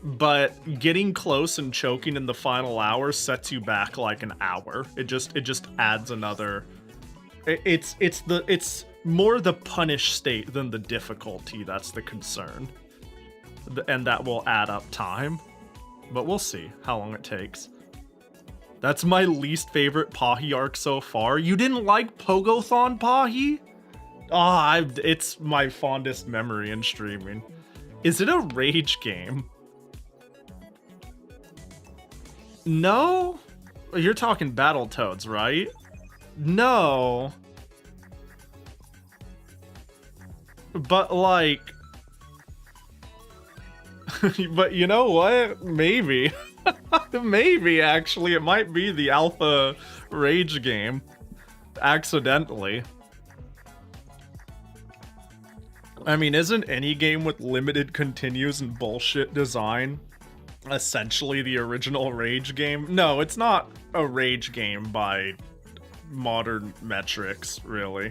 but getting close and choking in the final hour sets you back like an hour. It just adds another... It's more the punish state than the difficulty that's the concern. And that will add up time. But we'll see how long it takes. That's my least favorite Pahi arc so far. You didn't like Pogothon, Pahi? It's my fondest memory in streaming. Is it a rage game? No? You're talking Battletoads, right? No. But like... but you know what? Maybe. Maybe, actually. It might be the alpha rage game. Accidentally. I mean, isn't any game with limited continues and bullshit design essentially the original rage game? No, it's not a rage game by modern metrics, really.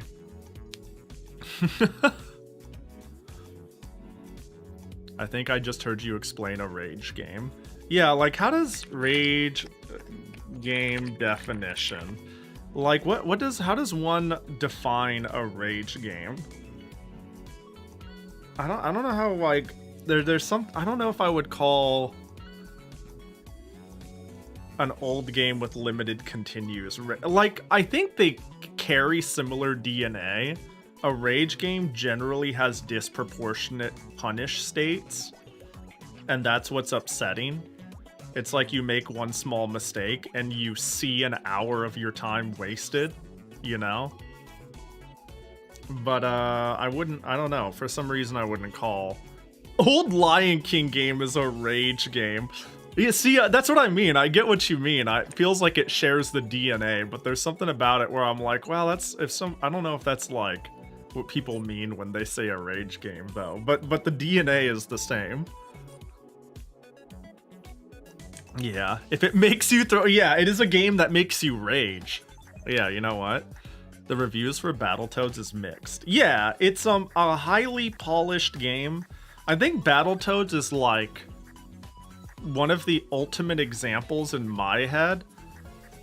I think I just heard you explain a rage game. Yeah, like how does rage game definition? Like how does one define a rage game? I don't know how, like, there's some, I don't know if I would call an old game with limited continues. Like, I think they carry similar DNA. A rage game generally has disproportionate punish states, and that's what's upsetting. It's like you make one small mistake and you see an hour of your time wasted, you know? But I don't know, for some reason I wouldn't call old Lion King game is a rage game. You see, that's what I mean. I get what you mean. It feels like it shares the DNA, but there's something about it where I'm like, well, that's, I don't know if that's like what people mean when they say a rage game though. But the DNA is the same. Yeah, if it makes you throw, yeah, it is a game that makes you rage. Yeah, you know what? The reviews for Battletoads is mixed. Yeah, it's a highly polished game. I think Battletoads is like one of the ultimate examples in my head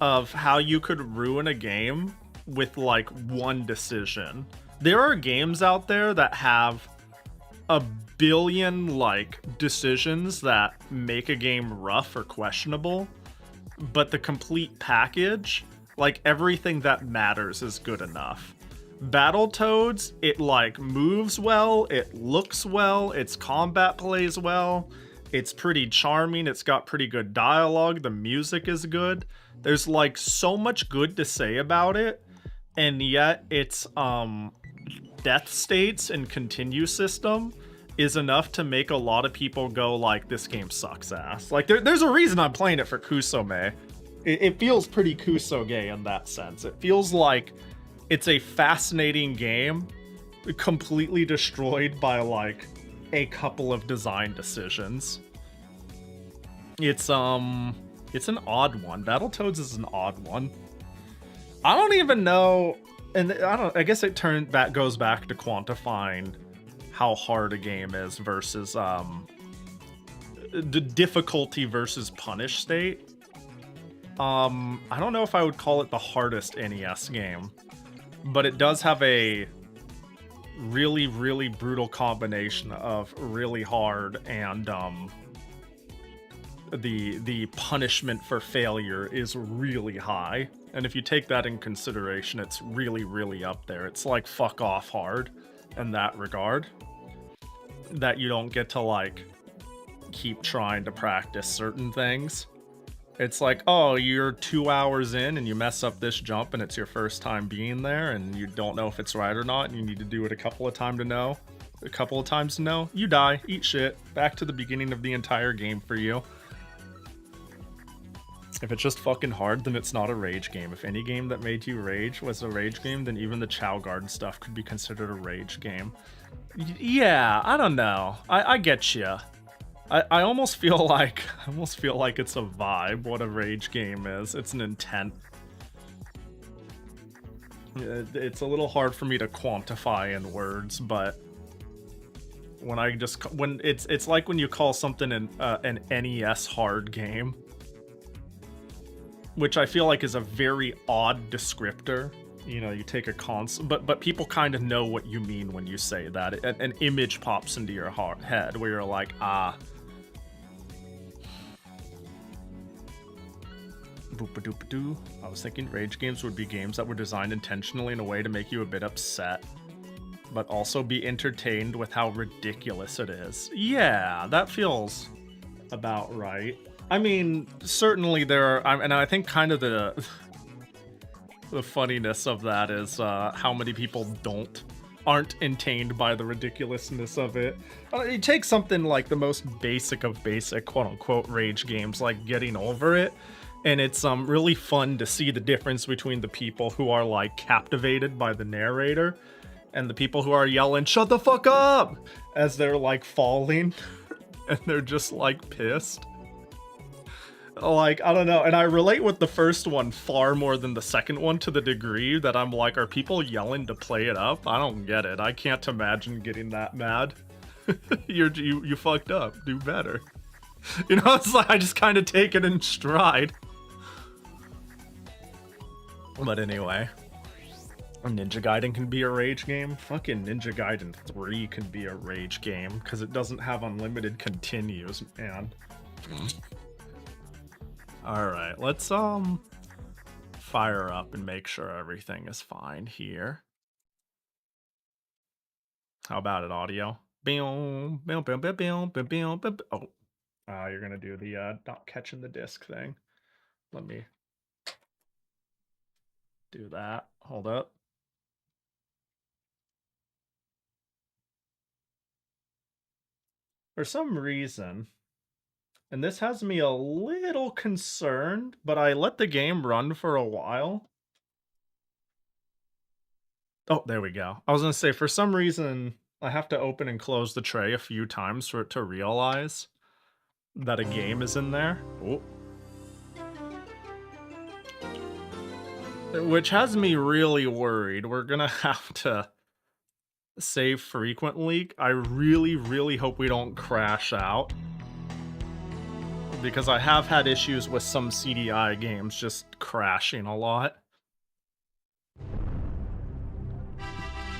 of how you could ruin a game with like one decision. There are games out there that have a billion like decisions that make a game rough or questionable, but the complete package, like everything that matters, is good enough. Battletoads, it like moves well, it looks well, its combat plays well, it's pretty charming, it's got pretty good dialogue, the music is good. There's like so much good to say about it, and yet its death states and continue system is enough to make a lot of people go like, this game sucks ass. Like there's a reason I'm playing it for Kusome. It feels pretty Kusoge in that sense. It feels like it's a fascinating game completely destroyed by like a couple of design decisions. It's an odd one. Battletoads is an odd one. I don't even know, and I guess that goes back to quantifying how hard a game is versus the difficulty versus punish state. I don't know if I would call it the hardest NES game, but it does have a really, really brutal combination of really hard and the punishment for failure is really high. And if you take that in consideration, it's really, really up there. It's like fuck off hard in that regard. That you don't get to like keep trying to practice certain things. It's like, oh, you're 2 hours in and you mess up this jump and it's your first time being there and you don't know if it's right or not and you need to do it a couple of times to know. You die, eat shit, back to the beginning of the entire game for you. If it's just fucking hard, then it's not a rage game. If any game that made you rage was a rage game, then even the Chow Garden stuff could be considered a rage game. Yeah, I don't know. I get you. I almost feel like it's a vibe. What a rage game is. It's an intent. It's a little hard for me to quantify in words, but when it's like when you call something an NES hard game, which I feel like is a very odd descriptor. You know, you take a console, but people kind of know what you mean when you say that. An image pops into your head where you're like, ah. Boop-a-doop-a-doo. I was thinking rage games would be games that were designed intentionally in a way to make you a bit upset, but also be entertained with how ridiculous it is. Yeah, that feels about right. I mean, certainly there are, and I think kind of the funniness of that is how many people aren't entertained by the ridiculousness of it. You take something like the most basic of basic quote-unquote rage games, like Getting Over It, and it's really fun to see the difference between the people who are like captivated by the narrator and the people who are yelling, "Shut the fuck up!" as they're like falling and they're just like pissed. Like, I don't know, and I relate with the first one far more than the second one, to the degree that I'm like, are people yelling to play it up? I don't get it. I can't imagine getting that mad. You fucked up. Do better. You know, it's like I just kind of take it in stride. But anyway, Ninja Gaiden can be a rage game. Fucking Ninja Gaiden 3 can be a rage game because it doesn't have unlimited continues, man. All right, let's fire up and make sure everything is fine here. How about it, audio? Oh, you're gonna do the not catching the disc thing. Let me do that. Hold up. For some reason, and this has me a little concerned, but I let the game run for a while. Oh, there we go. I was gonna say, for some reason, I have to open and close the tray a few times for it to realize that a game is in there. Oh. Which has me really worried. We're gonna have to save frequently. I really, really hope we don't crash out. Because I have had issues with some CDI games just crashing a lot.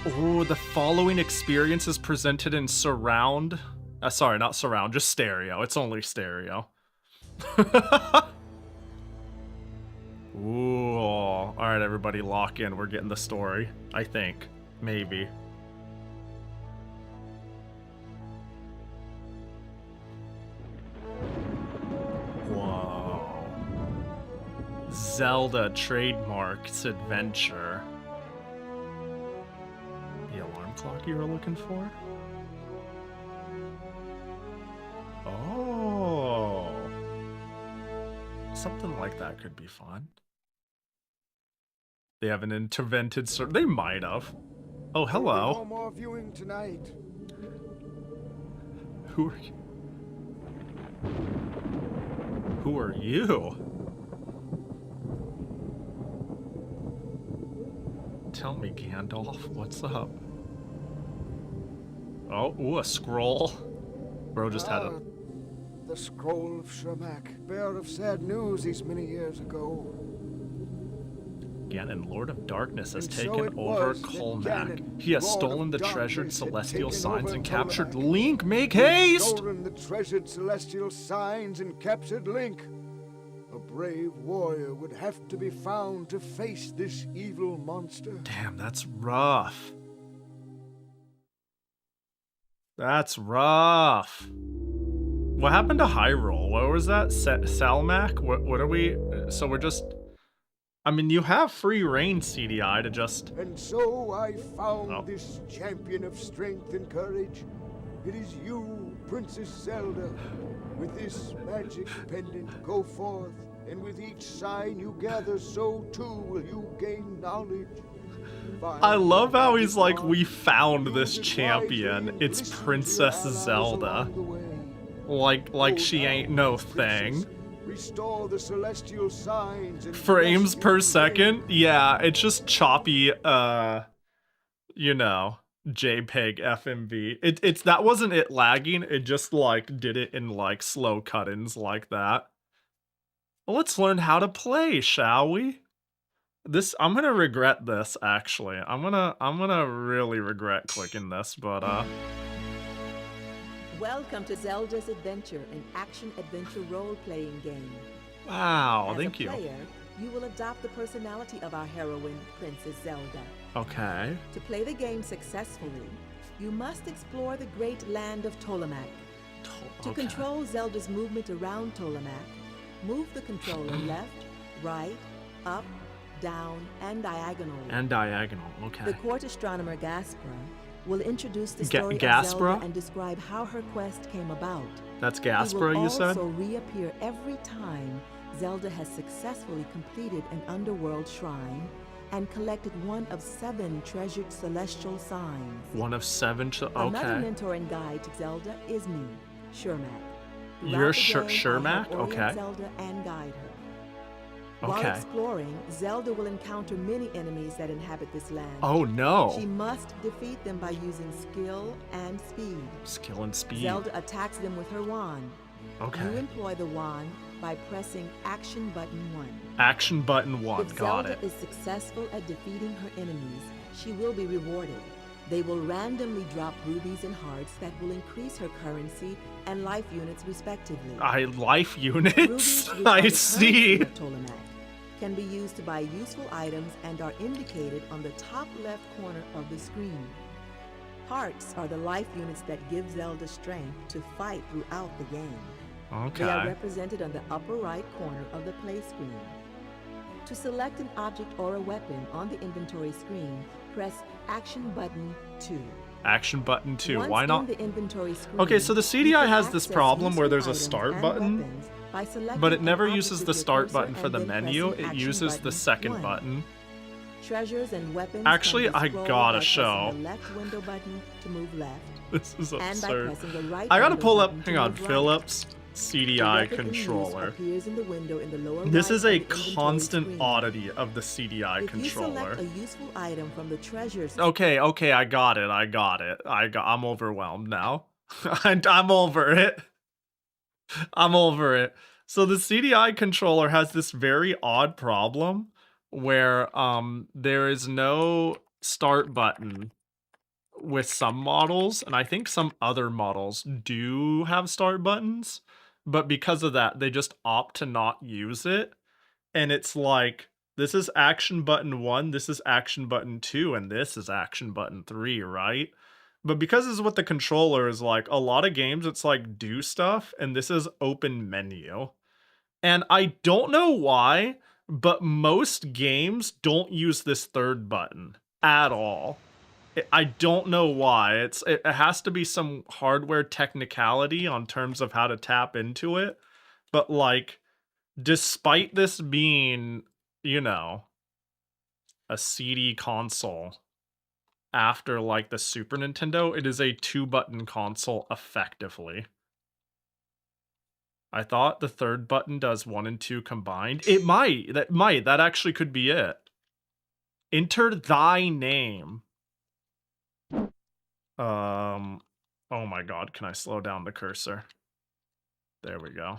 Oh, the following experience is presented in surround. Sorry, not surround, just stereo. It's only stereo. Ooh. Alright, everybody, lock in. We're getting the story. I think. Maybe. Whoa. Zelda trademarks adventure. The alarm clock you were looking for? Oh. Something like that could be fun. They have an intervented they might have. Oh, hello. No more viewing tonight. Who are you? Who are you? Tell me, Gandalf, what's up? Oh, ooh, a scroll. Bro just had a... The scroll of Shermak, bearer of sad news these many years ago. Ganon, Lord of Darkness, has taken over Colmac. He has stolen the treasured celestial signs and captured Link. Make haste! Stolen the treasured celestial signs and captured Link. A brave warrior would have to be found to face this evil monster. Damn, that's rough. That's rough. What happened to Hyrule? What was that? Salmac? What are we... So we're just... I mean, you have free reign, CDI, to just... And so I found this champion of strength and courage. It is you, Princess Zelda. With this magic pendant, go forth, and with each sign you gather, so too will you gain knowledge. I love how he's like, we found this champion. It's Princess Zelda. Like she ain't no thing. Restore the celestial signs and frames per second? Yeah, it's just choppy, you know, JPEG FMV. It's that wasn't it lagging, it just like did it in like slow cut-ins like that. Well, let's learn how to play, shall we? I'm gonna regret this, actually. I'm gonna really regret clicking this, but Welcome to Zelda's Adventure, an action-adventure role-playing game. Wow, thank you. As a player, you will adopt the personality of our heroine, Princess Zelda. Okay. To play the game successfully, you must explore the great land of Tolamac. To control Zelda's movement around Tolamac, move the controller left, right, up, down, and diagonally. Okay. The court astronomer Gaspra will introduce the story of Zelda and describe how her quest came about. That's Gaspra, you said? He will also reappear every time Zelda has successfully completed an underworld shrine and collected one of 7 treasured celestial signs. One of 7? Okay. Another mentor and guide to Zelda is me, Shermak. You're Shermak? Okay. Zelda and guide her. Okay. While exploring, Zelda will encounter many enemies that inhabit this land. Oh no! She must defeat them by using skill and speed. Skill and speed. Zelda attacks them with her wand. Okay. You employ the wand by pressing Action Button 1. Action button 1. If Got Zelda it. is successful at defeating her enemies, she will be rewarded. They will randomly drop rubies and hearts that will increase her currency and life units respectively. Life units? Rubies, which I are the see. currency of Ptolemac, can be used to buy useful items and are indicated on the top left corner of the screen. Hearts are the life units that give Zelda strength to fight throughout the game. Okay. They are represented on the upper right corner of the play screen. To select an object or a weapon on the inventory screen, press Action Button 2. Action button 2. Once Why in not? the inventory screen, Okay, so the you CDI can has this access problem where useful there's a items start and button, weapons by selecting but it an never object uses with the your start cursor button for and the then menu. pressing It Action uses the Button second 1. button. Treasures and weapons Actually, can be I scrolled gotta by show. pressing the left window button to move left, This is and by absurd. pressing the right I gotta window pull up, button to hang on, move right. Philips The CDI weapon in use controller. appears in the window in the lower This right is of a the inventory constant screen. oddity of the CDI If you controller. select a useful item from the treasures Okay, I got it. I'm overwhelmed now. I'm over it. I'm over it. So the CDI controller has this very odd problem where there is no start button with some models, and I think some other models do have start buttons, but because of that, they just opt to not use it. And it's like, this is action button 1, this is action button 2, and this is action button 3, right? But because this is what the controller is like, a lot of games it's like do stuff, and this is open menu. And I don't know why, but most games don't use this third button at all. I don't know why. It has to be some hardware technicality on terms of how to tap into it. But like, despite this being, you know, a CD console after like the Super Nintendo, it is a 2-button console effectively. I thought the third button does 1 and 2 combined. It might. That actually could be it. Enter thy name. Oh my god, can I slow down the cursor? There we go.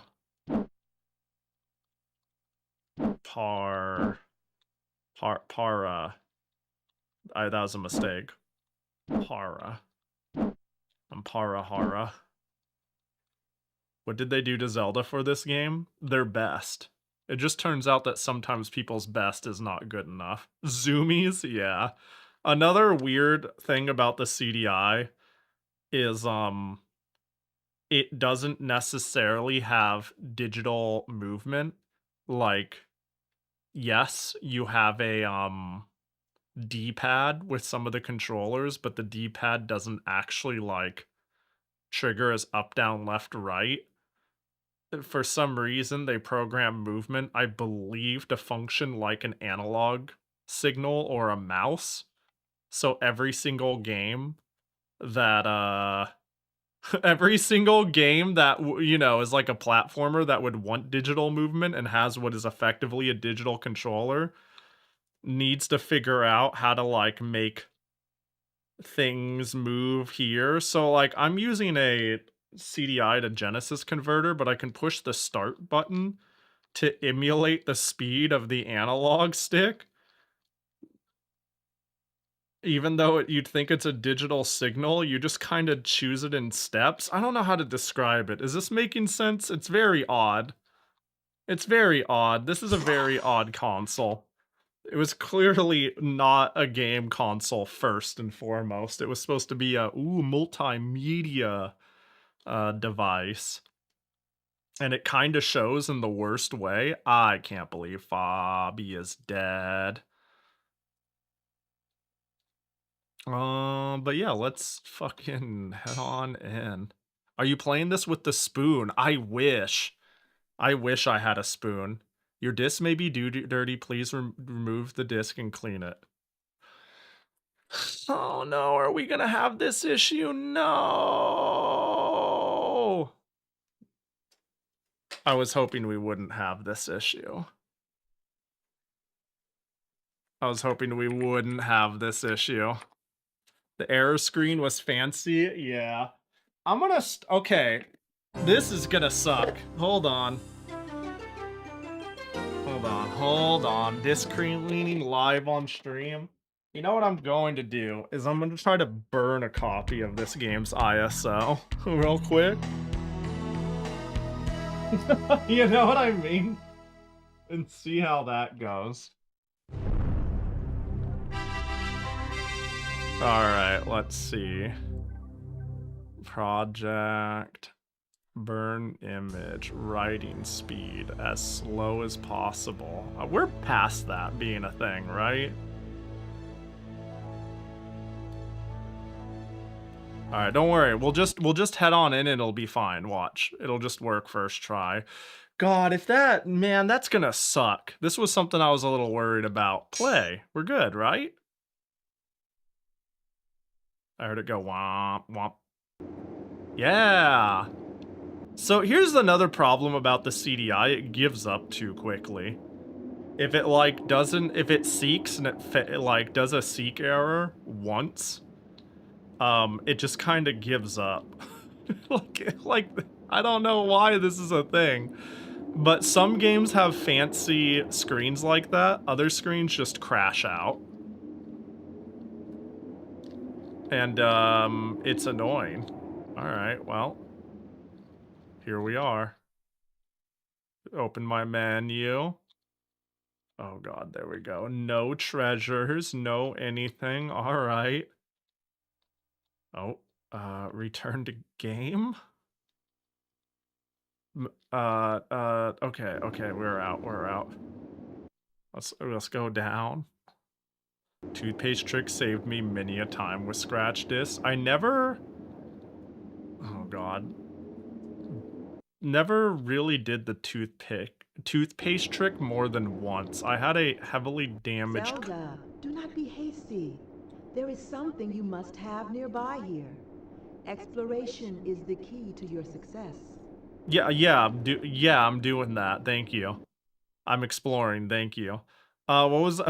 Para. That was a mistake. Para. I'm Parahara. What did they do to Zelda for this game? Their best. It just turns out that sometimes people's best is not good enough. Zoomies? Yeah. Another weird thing about the CDI is it doesn't necessarily have digital movement. Like, yes, you have a D-pad with some of the controllers, but the D-pad doesn't actually like trigger as up, down, left, right. For some reason, they program movement, I believe, to function like an analog signal or a mouse. So every single game that every single game that, you know, is like a platformer that would want digital movement and has what is effectively a digital controller needs to figure out how to like make things move here. So like I'm using a CDI to Genesis converter, but I can push the start button to emulate the speed of the analog stick. Even though you'd think it's a digital signal, you just kind of choose it in steps. I don't know how to describe it. Is this making sense? It's very odd. It's very odd. This is a very odd console. It was clearly not a game console first and foremost. It was supposed to be a multimedia device. And it kind of shows in the worst way. I can't believe Fabi is dead. But yeah, let's fucking head on in. Are you playing this with the spoon? I wish. I wish I had a spoon. Your disc may be dirty. Please remove the disc and clean it. Oh no, are we gonna have this issue? No! I was hoping we wouldn't have this issue. I was hoping we wouldn't have this issue. The error screen was fancy? Yeah. I'm gonna... okay. This is gonna suck. Hold on. Hold on. Disc cleaning live on stream. You know what I'm going to do is I'm going to try to burn a copy of this game's ISO real quick. You know what I mean? And see how that goes. Alright, let's see. Project. Burn image. Writing speed. As slow as possible. We're past that being a thing, right? Alright, don't worry. We'll just head on in and it'll be fine. Watch. It'll just work first try. God, if that... Man, that's gonna suck. This was something I was a little worried about. Play. We're good, right? I heard it go womp, womp. Yeah! So here's another problem about the CDI. It gives up too quickly. If it, like, doesn't... If it seeks and it like, does a seek error once... it just kind of gives up. like, I don't know why this is a thing, but some games have fancy screens like that. Other screens just crash out. And, it's annoying. Alright, well. Here we are. Open my menu. Oh god, there we go. No treasures, no anything. Alright. Oh, return to game? Okay, we're out. Let's go down. Toothpaste trick saved me many a time with scratch discs. I never... Oh god. Never really did the toothpaste trick more than once. I had a heavily damaged... Zelda, do not be hasty. There is something you must have nearby here. Exploration is the key to your success. I'm doing that. Thank you. I'm exploring. Thank you. What was...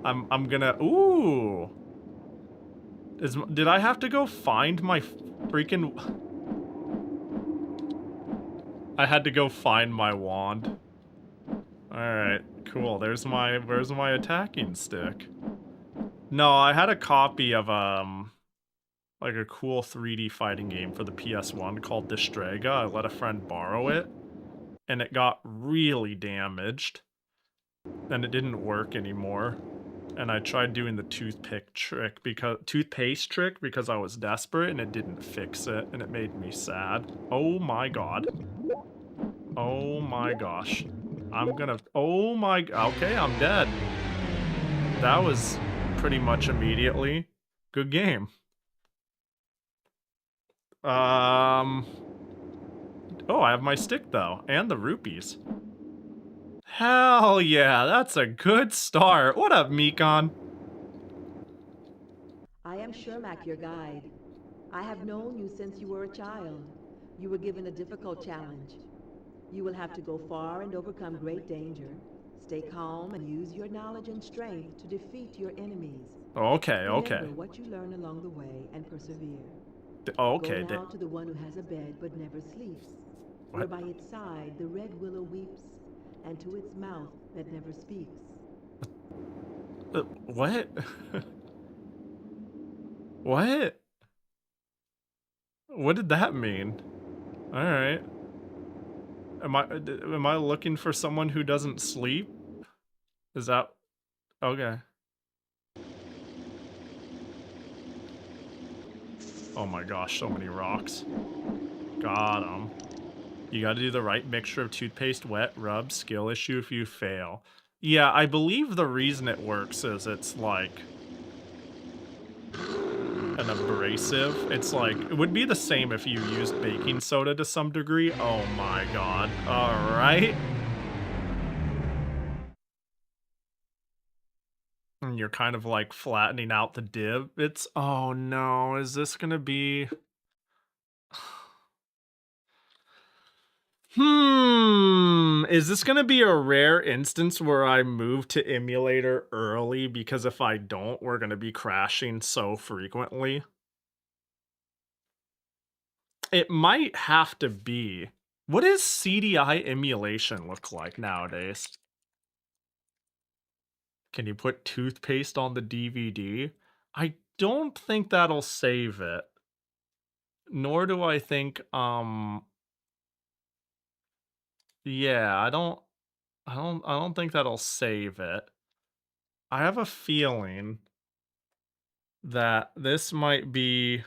I'm gonna... Ooh! Did I have to go find my freaking... I had to go find my wand. Alright, cool. Where's my attacking stick? No, I had a copy of, like a cool 3D fighting game for the PS1 called Distraga. I let a friend borrow it, and it got really damaged, and it didn't work anymore. And I tried doing the toothpaste trick because I was desperate, and it didn't fix it, and it made me sad. Oh my god. Oh my gosh. Okay, I'm dead. That was pretty much immediately. Good game. Oh, I have my stick though, and the rupees. Hell yeah, that's a good start. What up, Mikon? I am Shermac, your guide. I have known you since you were a child. You were given a difficult challenge. You will have to go far and overcome great danger. Stay calm and use your knowledge and strength to defeat your enemies. Okay. Remember what you learn along the way and persevere. Okay. Go now to the one who has a bed but never sleeps. Where by its side the red willow weeps, and to its mouth that never speaks. What? What? What did that mean? Alright. Am I looking for someone who doesn't sleep? Is that... Okay. Oh my gosh, so many rocks. Got 'em. You gotta do the right mixture of toothpaste, wet, rub, skill issue if you fail. Yeah, I believe the reason it works is it's like... an abrasive. It's like, it would be the same if you used baking soda to some degree. Oh my god. Alright. And you're kind of like flattening out the div. It's, oh no, is this gonna be... Is this gonna be a rare instance where I move to emulator early? Because if I don't, we're gonna be crashing so frequently. It might have to be. What does CDI emulation look like nowadays? Can you put toothpaste on the DVD? I don't think that'll save it. Nor do I think, yeah, I don't think that'll save it. I have a feeling that this might be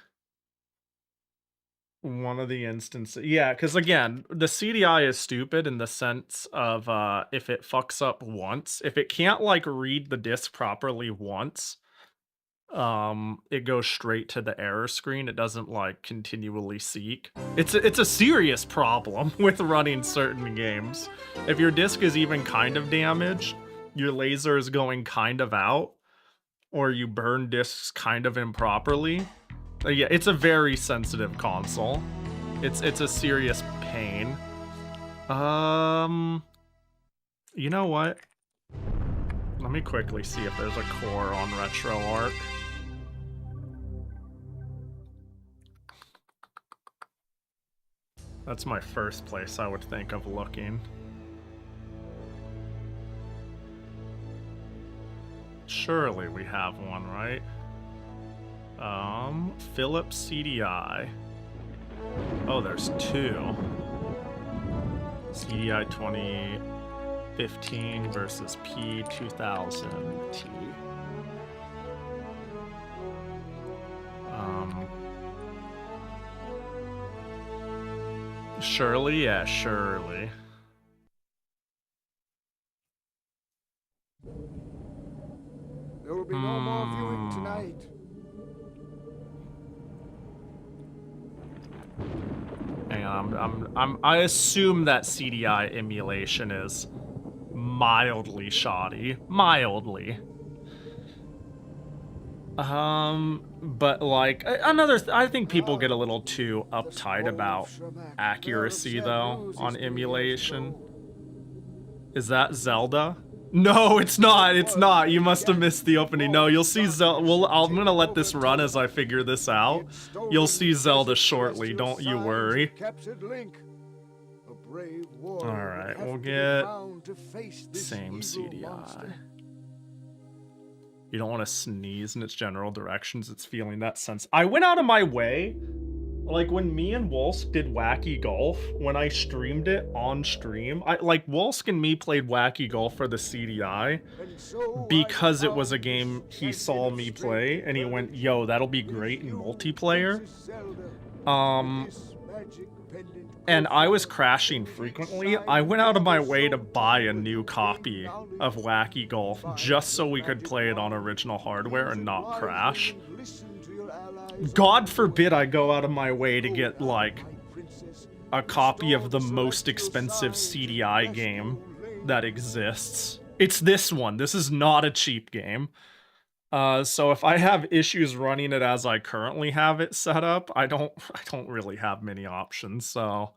one of the instances. Yeah, because again, the CDI is stupid in the sense of if it fucks up once, if it can't like read the disk properly once, it goes straight to the error screen. It doesn't like continually seek. It's a serious problem with running certain games. If your disk is even kind of damaged, your laser is going kind of out, or you burn disks kind of improperly. Yeah, it's a very sensitive console. It's a serious pain. You know what? Let me quickly see if there's a core on RetroArch. That's my first place I would think of looking. Surely we have one, right? Philips CDI. Oh, there's two. CDI 2015 versus P2000T. Surely, yeah, surely. There will be no more viewing tonight. Hang on, I assume that CDI emulation is mildly shoddy. Mildly. But like I think people get a little too uptight about accuracy though on emulation. Is that Zelda? No, it's not. It's not. You must have missed the opening. No, you'll see Zelda. Well, I'm gonna let this run as I figure this out. You'll see Zelda shortly. Don't you worry. All right, we'll get same CDI. You don't want to sneeze in its general directions. It's feeling that sense. I went out of my way. Like, when me and Wolsk did Wacky Golf, when I streamed it on stream, Wolsk and me played Wacky Golf for the CDI because it was a game he saw me play, and he went, yo, that'll be great in multiplayer. And I was crashing frequently. I went out of my way to buy a new copy of Wacky Golf just so we could play it on original hardware and not crash. God forbid I go out of my way to get, like, a copy of the most expensive CDI game that exists. It's this one. This is not a cheap game. So if I have issues running it as I currently have it set up, I don't really have many options. So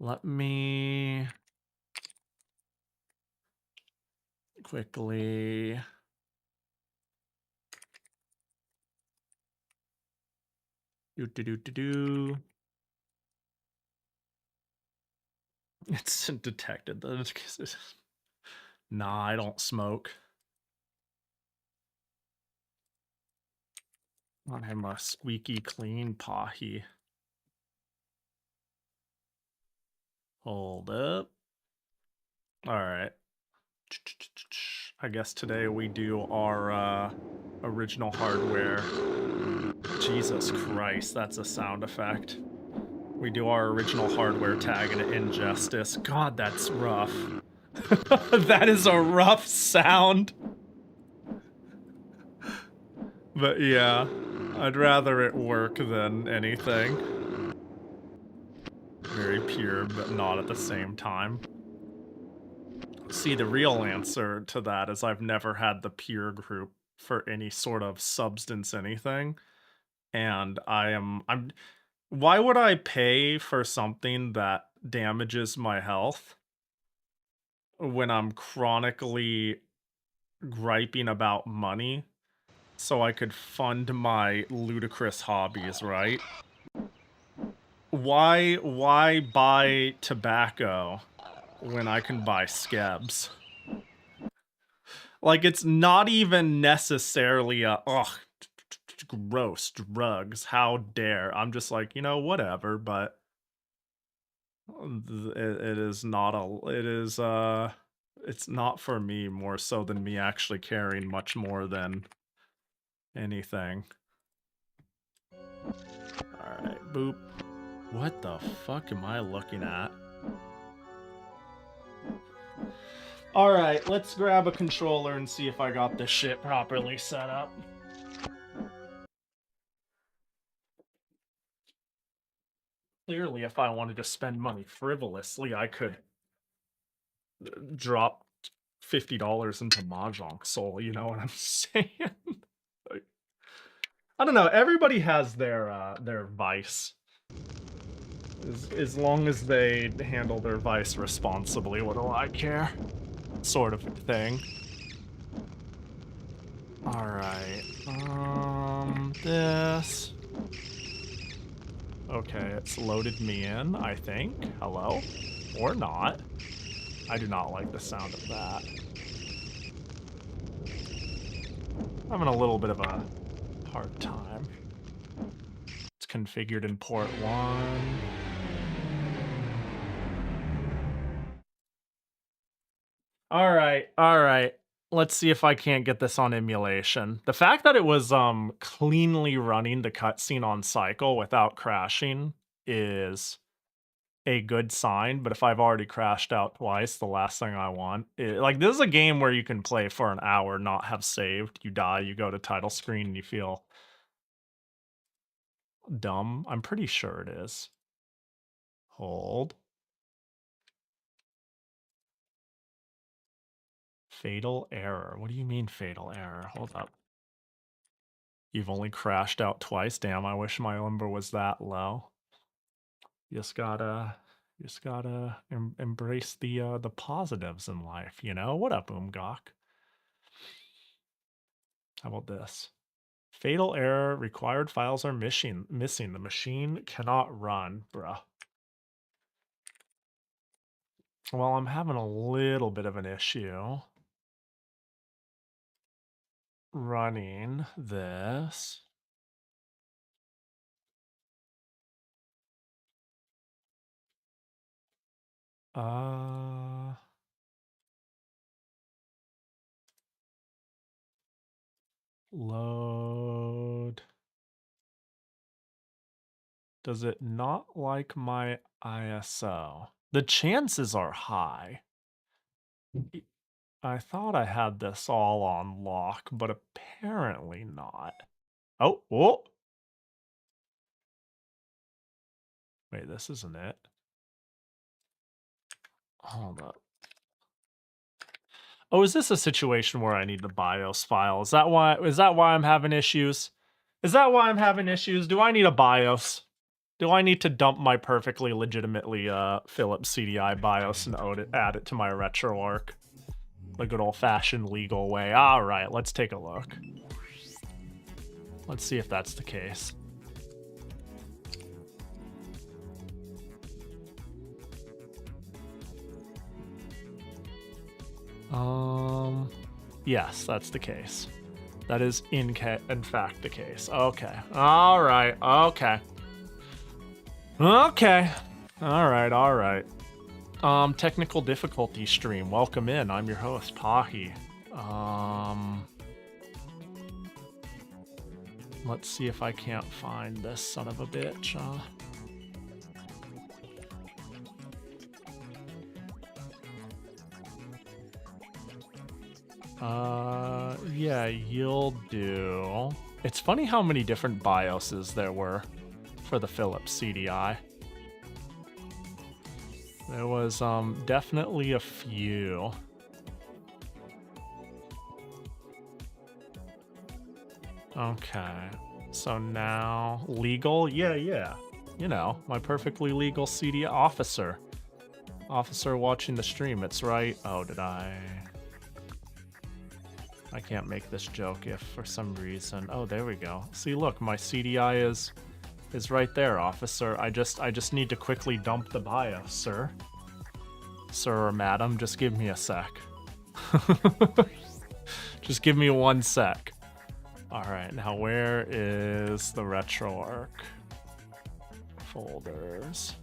let me quickly It's detected though. Nah, I don't smoke. I have a squeaky clean Pahi. Hold up. Alright. I guess today we do our original hardware. Jesus Christ, that's a sound effect. We do our original hardware tag in Injustice. God, that's rough. That is a rough sound. But yeah, I'd rather it work than anything. Very pure, but not at the same time. See, the real answer to that is I've never had the peer group for any sort of substance anything. And why would I pay for something that damages my health when I'm chronically griping about money so I could fund my ludicrous hobbies, right? Why buy tobacco when I can buy skebs? Like, it's not even necessarily a, ugh, gross drugs, how dare. I'm just like, you know, whatever, but it is not it's not for me more so than me actually caring much more than anything. Alright, boop. What the fuck am I looking at? Alright, let's grab a controller and see if I got this shit properly set up. Clearly, if I wanted to spend money frivolously, I could drop $50 into Mahjong Soul, you know what I'm saying? Like, I don't know, everybody has their vice. As long as they handle their vice responsibly, what do I care? Sort of thing. Alright, this. Okay, it's loaded me in, I think. Hello? Or not. I do not like the sound of that. I'm having a little bit of a hard time. It's configured in port 1. Alright. Let's see if I can't get this on emulation. The fact that it was cleanly running the cutscene on cycle without crashing is a good sign, but if I've already crashed out twice, the last thing I want is, like, this is a game where you can play for an hour, not have saved, you die, you go to title screen, and you feel dumb. I'm pretty sure it is. Hold. Fatal error. What do you mean fatal error? Hold up. You've only crashed out twice? Damn, I wish my number was that low. You just gotta embrace the positives in life, you know? What up, Umgok? How about this? Fatal error, required files are missing. The machine cannot run, bruh. Well, I'm having a little bit of an issue running this. Load. Does it not like my ISO? The chances are high. I thought I had this all on lock, but apparently not. Oh, whoa. Wait, this isn't it. Hold up. Oh, is this a situation where I need the BIOS file? Is that why I'm having issues? Is that why I'm having issues? Do I need a BIOS? Do I need to dump my perfectly legitimately Philips CDI BIOS and add it to my RetroArch? The good old-fashioned legal way. All right, let's take a look. Let's see if that's the case. Yes, that's the case. That is in fact the case. Okay. All right. Okay. Okay. All right. Technical difficulty stream. Welcome in. I'm your host, Pahi. Let's see if I can't find this son of a bitch. Yeah, you'll do. It's funny how many different BIOSes there were for the Philips CDI. There was definitely a few. Okay, so now legal, yeah. You know, my perfectly legal CDI officer watching the stream. It's right. Oh, did I can't make this joke if for some reason. Oh, there we go. See, look, my CDI is is right there, officer. I just need to quickly dump the BIOS, sir. Sir or madam, just give me a sec. Just give me 1 sec. Alright, now where is the RetroArch folders?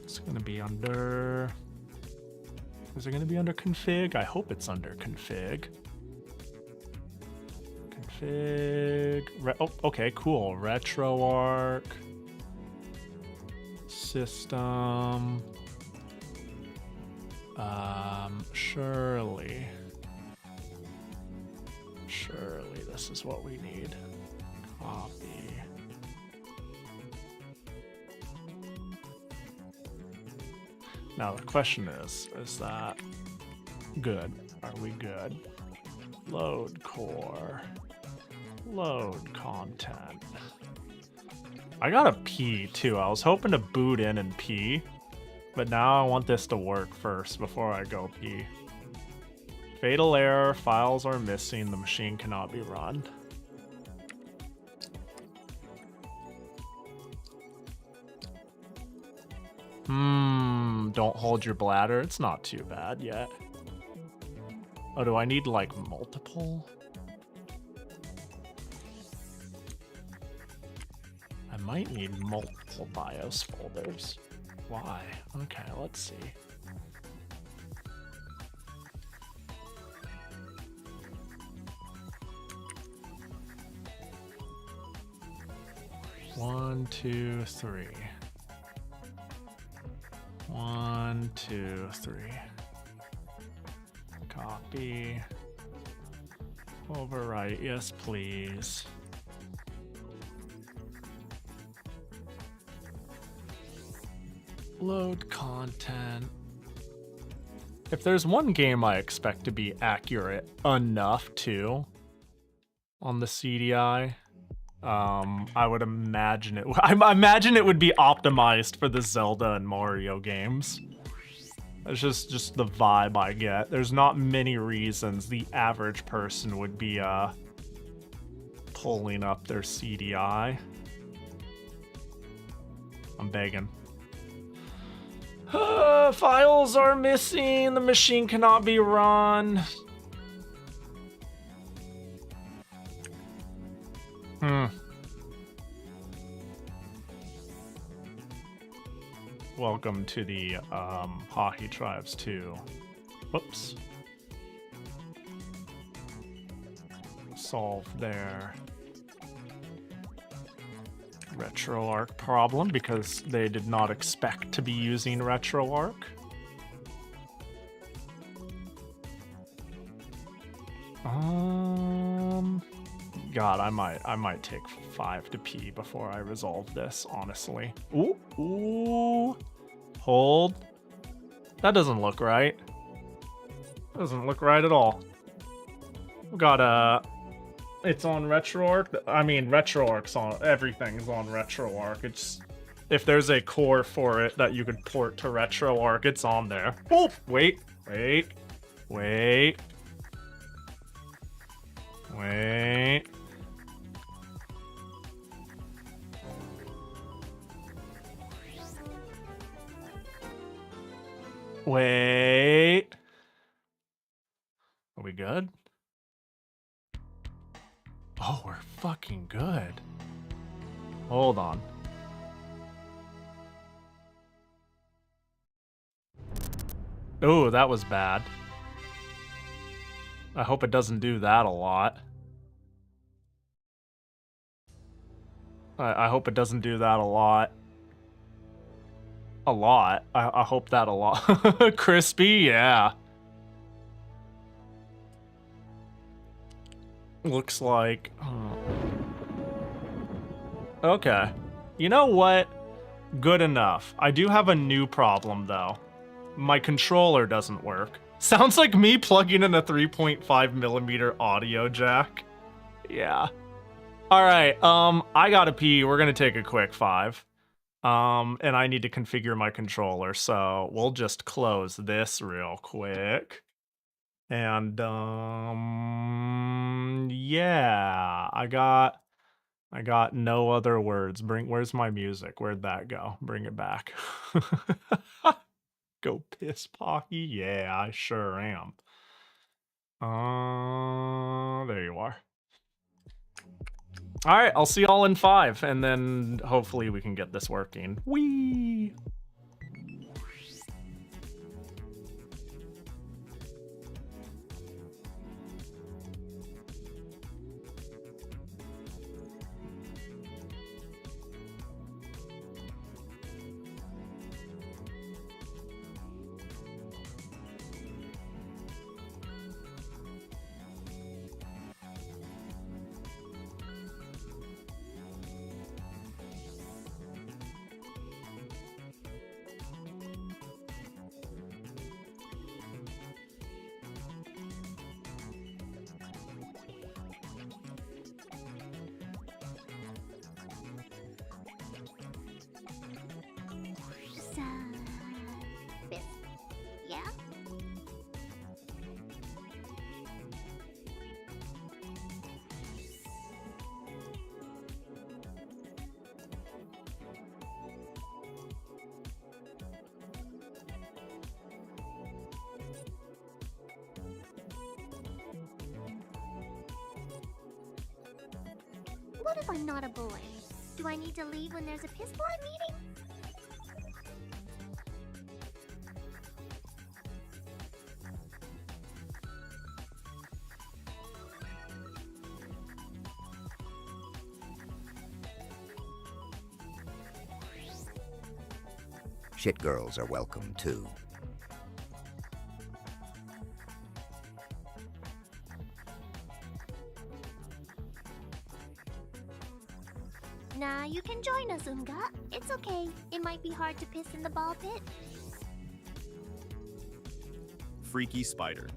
It's gonna be under... Is it gonna be under config? I hope it's under config. Config... Oh, okay, cool. RetroArch. System. Surely this is what we need. Copy. Now the question is that good? Are we good? Load core. Load content. I got a P too. I was hoping to boot in and P, but now I want this to work first before I go P. Fatal error, files are missing, the machine cannot be run. Don't hold your bladder. It's not too bad yet. Oh, do I need like multiple? I might need multiple BIOS folders. Why? Okay, let's see. One, two, three. 1, 2, 3. Copy. Overwrite, yes please. Load content. If there's one game I expect to be accurate enough to on the CDI, I would imagine it. I imagine it would be optimized for the Zelda and Mario games. It's just the vibe I get. There's not many reasons the average person would be pulling up their CDI. I'm begging. Files are missing. The machine cannot be run. Welcome to the Pahi Tribes 2. Whoops. Solve their RetroArch problem because they did not expect to be using RetroArch. God, I might take 5 to P before I resolve this, honestly. Ooh. Hold. That doesn't look right. Doesn't look right at all. We got it's on RetroArch. I mean, RetroArch's on, everything's on RetroArch. It's, if there's a core for it that you could port to RetroArch, it's on there. Oh, wait. Are we good? Oh, we're fucking good. Hold on. Oh, that was bad. I hope it doesn't do that a lot. I hope it doesn't do that a lot. A lot? I hope that a lot. Crispy? Yeah. Looks like... Okay. You know what? Good enough. I do have a new problem, though. My controller doesn't work. Sounds like me plugging in a 3.5mm audio jack. Yeah. Alright, I gotta pee. We're gonna take a quick 5. And I need to configure my controller, so we'll just close this real quick. And yeah, I got no other words. Where's my music? Where'd that go? Bring it back. Go piss Pahi? Yeah, I sure am. There you are. All right, I'll see y'all in 5, and then hopefully we can get this working. Whee! Yeah? What if I'm not a boy? Do I need to leave when there's a piss boy meeting? Shit girls are welcome, too. Nah, you can join us, Unga. It's okay. It might be hard to piss in the ball pit. Freaky spider.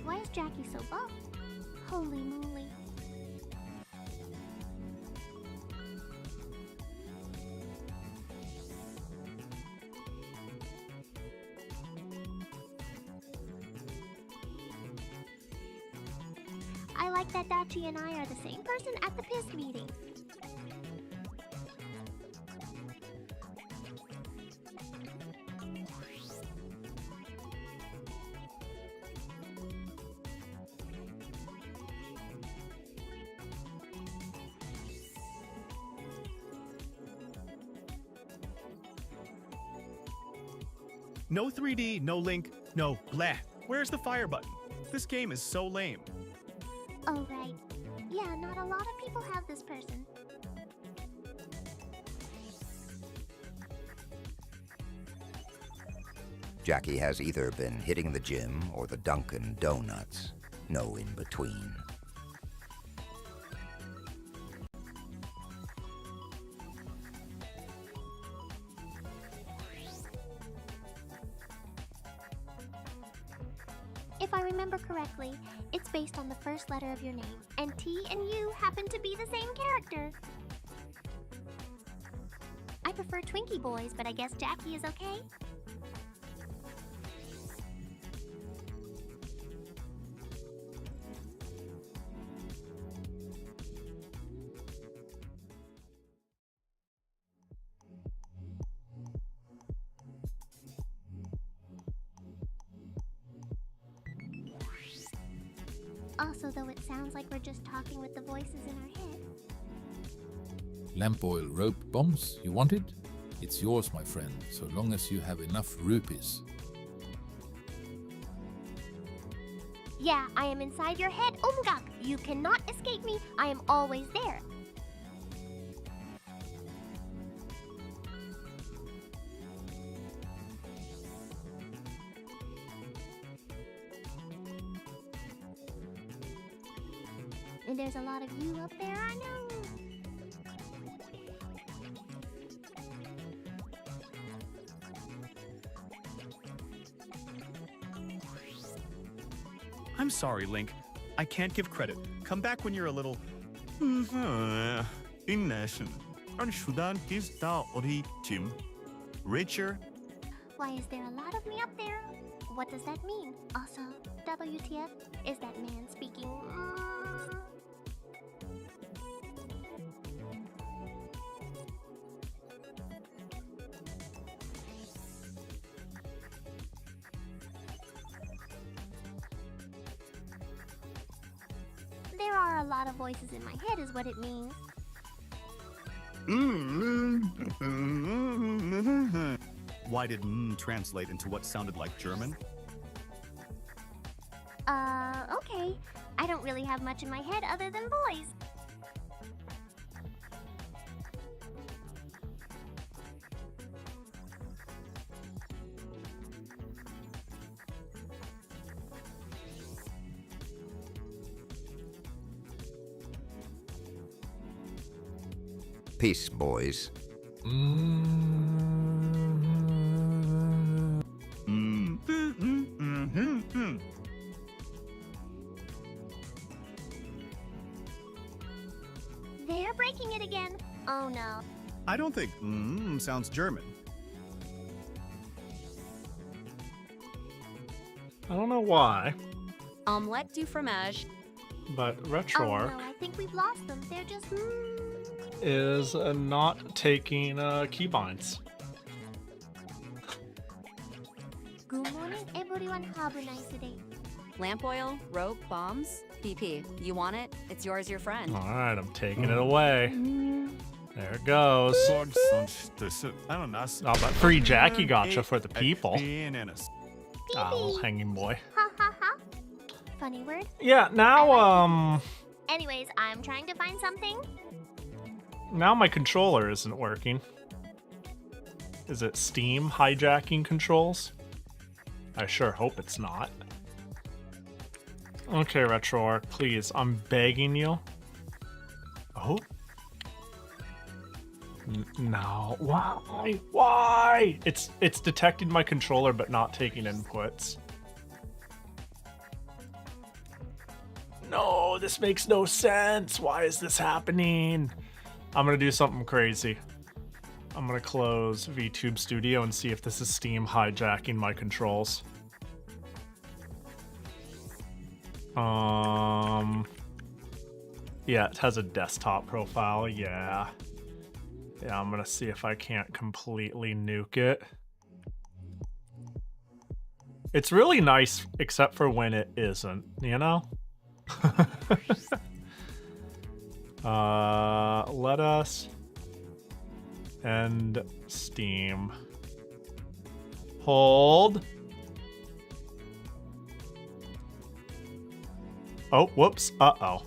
Why is Jackie so buff? Holy moly. I like that Dachi and I are the same person at the piss meeting. No 3D, no link, no bleh. Where's the fire button? This game is so lame. Oh, right. Yeah, not a lot of people have this person. Jackie has either been hitting the gym or the Dunkin' Donuts. No in between. If I remember correctly, it's based on the first letter of your name, and T and U happen to be the same character. I prefer Twinkie boys, but I guess Jackie is okay. Also, though it sounds like we're just talking with the voices in our head. Lamp oil rope bombs, you want it? It's yours, my friend, so long as you have enough rupees. Yeah, I am inside your head, Umgak. You cannot escape me. I am always there. And there's a lot of you up there, I know. sorry, Link. I can't give credit. Come back when you're a little... richer. Why is there a lot of me up there? What does that mean? Also, WTF? Is that man speaking? There are a lot of voices in my head is what it means. Why did translate into what sounded like German? Okay. I don't really have much in my head other than boys. Peace, boys. They're breaking it again. Oh no. I don't think sounds German. I don't know why, Omelette du fromage. but Oh RetroArch no, I think we've lost them. They're just is not taking keybinds. Good morning, everyone. Have a nice day. Lamp oil, rope, bombs. PP, you want it? It's yours, your friend. All right, I'm taking it away. There it goes. Oh, but free Jackie gotcha for the people. Oh, hanging boy. Ha ha ha. Funny word. Yeah, now Anyways, I'm trying to find something. now my controller isn't working. Is it Steam hijacking controls? I sure hope it's not. Okay, RetroArch, please, I'm begging you. Oh. No, why? Why? It's detecting my controller but not taking inputs. No, this makes no sense. Why is this happening? I'm gonna do something crazy. I'm gonna close VTube Studio and see if this is Steam hijacking my controls. Yeah, it has a desktop profile. Yeah, I'm gonna see if I can't completely nuke it. It's really nice, except for when it isn't, you know? Let us end Steam. Hold. Oh, whoops. Uh-oh.